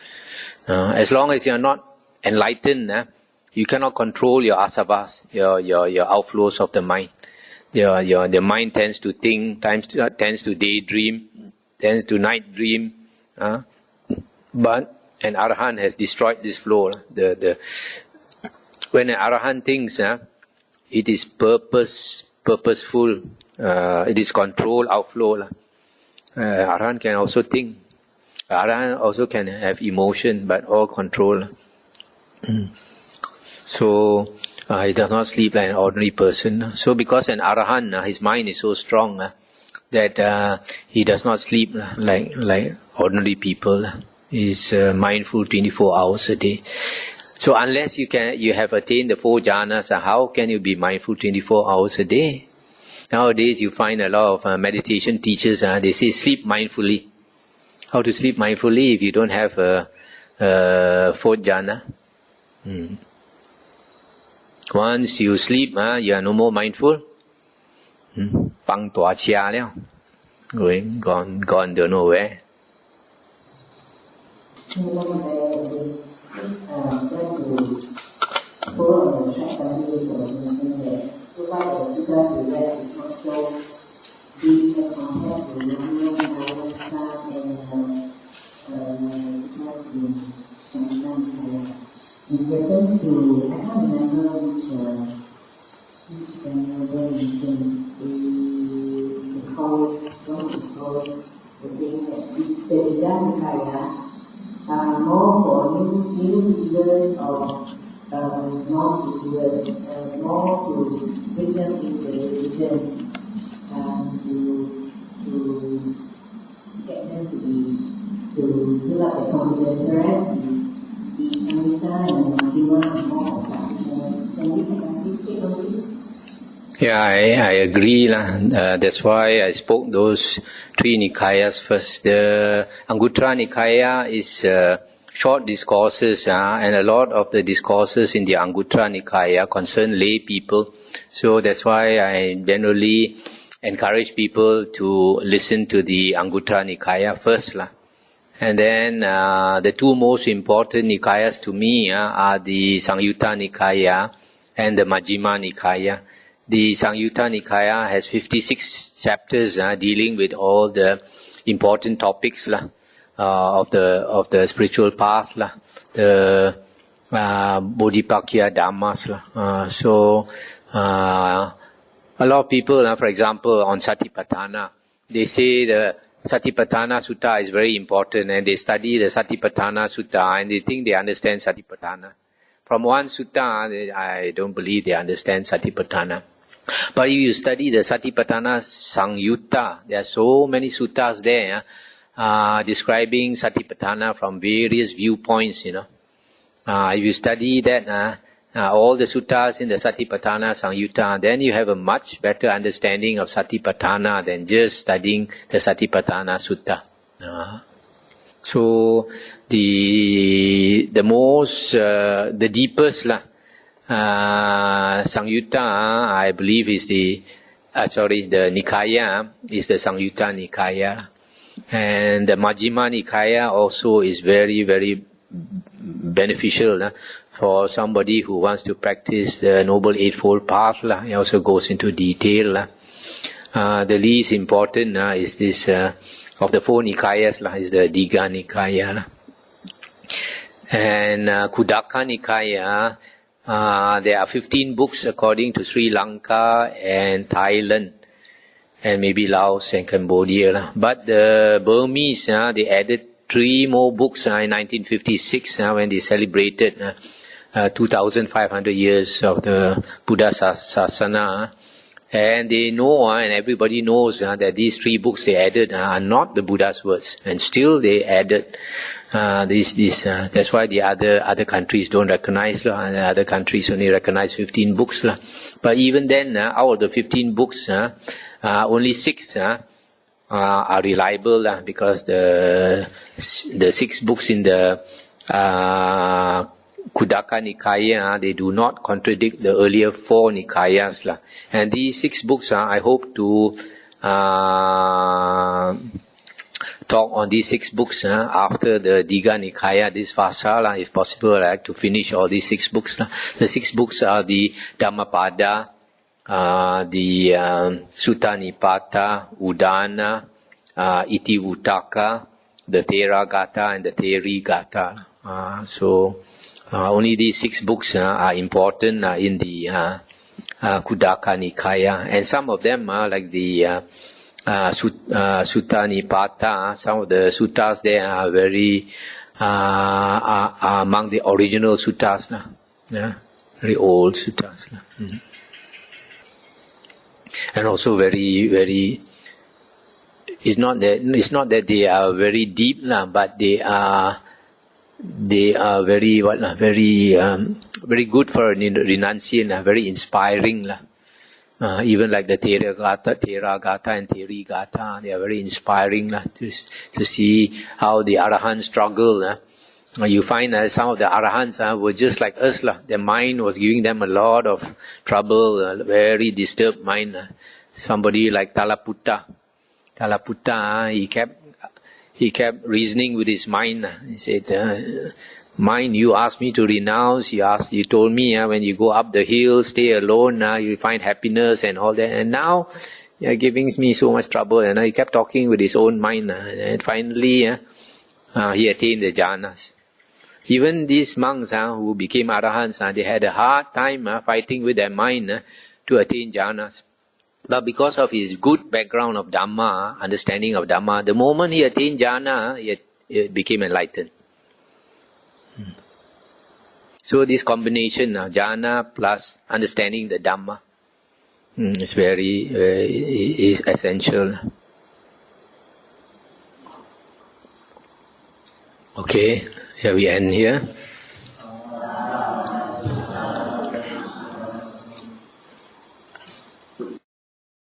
As long as you are not enlightened, you cannot control your asavas, your outflows of the mind. The mind tends to think, tends to daydream, tends to night dream. But an Arahant has destroyed this flow. When an Arahant thinks, it is purposeful. It is controlled outflow. Arahant can also think. Arahant also can have emotion, but all control. So he does not sleep like an ordinary person. So because an Arahant, his mind is so strong that he does not sleep like ordinary people. He is mindful 24 hours a day. So unless you have attained the 4 jhanas, how can you be mindful 24 hours a day? Nowadays you find a lot of meditation teachers, they say sleep mindfully. How to sleep mindfully if you don't have a 4th jhana? Once you sleep, you are no more mindful. Bang tua chia liao. Gone don't know where. Big as compared to normal class and class in Sonadanda. In reference to, I can't remember which venerable mission, the scholars, one of the scholars was saying that the Digha Nikaya are more for new leaders or non-believers, more to bring them into the religion. To get itulah kemudian di Samhita dan Majjhima Can you please speak on this? Yeah, I agree. That's why I spoke those three Nikayas first. The Anguttara Nikaya is short discourses, and a lot of the discourses in the Anguttara Nikaya concern lay people. So that's why I generally encourage people to listen to the Anguttara Nikaya first. And then the two most important Nikayas to me are the Samyutta Nikaya and the Majjhima Nikaya. The Samyutta Nikaya has 56 chapters dealing with all the important topics of the spiritual path, the Bodhipakya Dhammas. So a lot of people, for example, on Satipatthana, they say the Satipatthana Sutta is very important, and they study the Satipatthana Sutta and they think they understand Satipatthana. From one sutta, I don't believe they understand Satipatthana. But if you study the Satipatthana Samyutta, there are so many suttas there describing Satipatthana from various viewpoints, If you study that, all the suttas in the Satipatthana Samyutta, then you have a much better understanding of Satipatthana than just studying the Satipatthana Sutta. So the deepest Samyutta, I believe is the Nikaya is the Samyutta Nikaya, and the Majjhima Nikaya also is very, very beneficial for somebody who wants to practice the Noble Eightfold Path. It also goes into detail. The least important is this of the four Nikayas is the Digha Nikaya. And Kutadanta Nikaya, there are 15 books according to Sri Lanka and Thailand and maybe Laos and Cambodia. But the Burmese, they added 3 more books in 1956 when they celebrated 2,500 years of the Buddha Sasana. And they know, and everybody knows that these 3 books they added are not the Buddha's words, and still they added that's why the other countries don't recognize. The other countries only recognize 15 books. But even then, out of the 15 books, only 6 are reliable because the 6 books in the Kutadanta Nikaya, they do not contradict the earlier 4 Nikayas. And these 6 books, I hope to talk on these 6 books after the Digha Nikaya, this Vasa. If possible, I'd like to finish all these 6 books. The 6 books are the Dhammapada, the Sutta Nipata, Udana, Itivuttaka, the Theragata, and the Therigata. So only these 6 books are important in the Kutadanta Nikaya, and some of them like the Sutta Nipata, some of the suttas there are very are among the original suttas, very old suttas, and also very, very. It's not that they are very deep, but they are very very good for a renunciant, very inspiring. Even like the Theragata and Therigata, they are very inspiring to see how the Arahants struggle. You find that some of the Arahants were just like us. Their mind was giving them a lot of trouble, very disturbed mind. Somebody like Talaputta, he kept reasoning with his mind. He said, mind, you asked me to renounce, you told me when you go up the hill, stay alone, you find happiness and all that, and now you're giving me so much trouble. And he kept talking with his own mind, and finally he attained the jhanas. Even these monks who became arahants, they had a hard time fighting with their mind to attain jhanas. But because of his good background of Dhamma, understanding of Dhamma, the moment he attained jhana, he became enlightened. So this combination of jhana plus understanding the Dhamma is is essential. Okay, here we end here.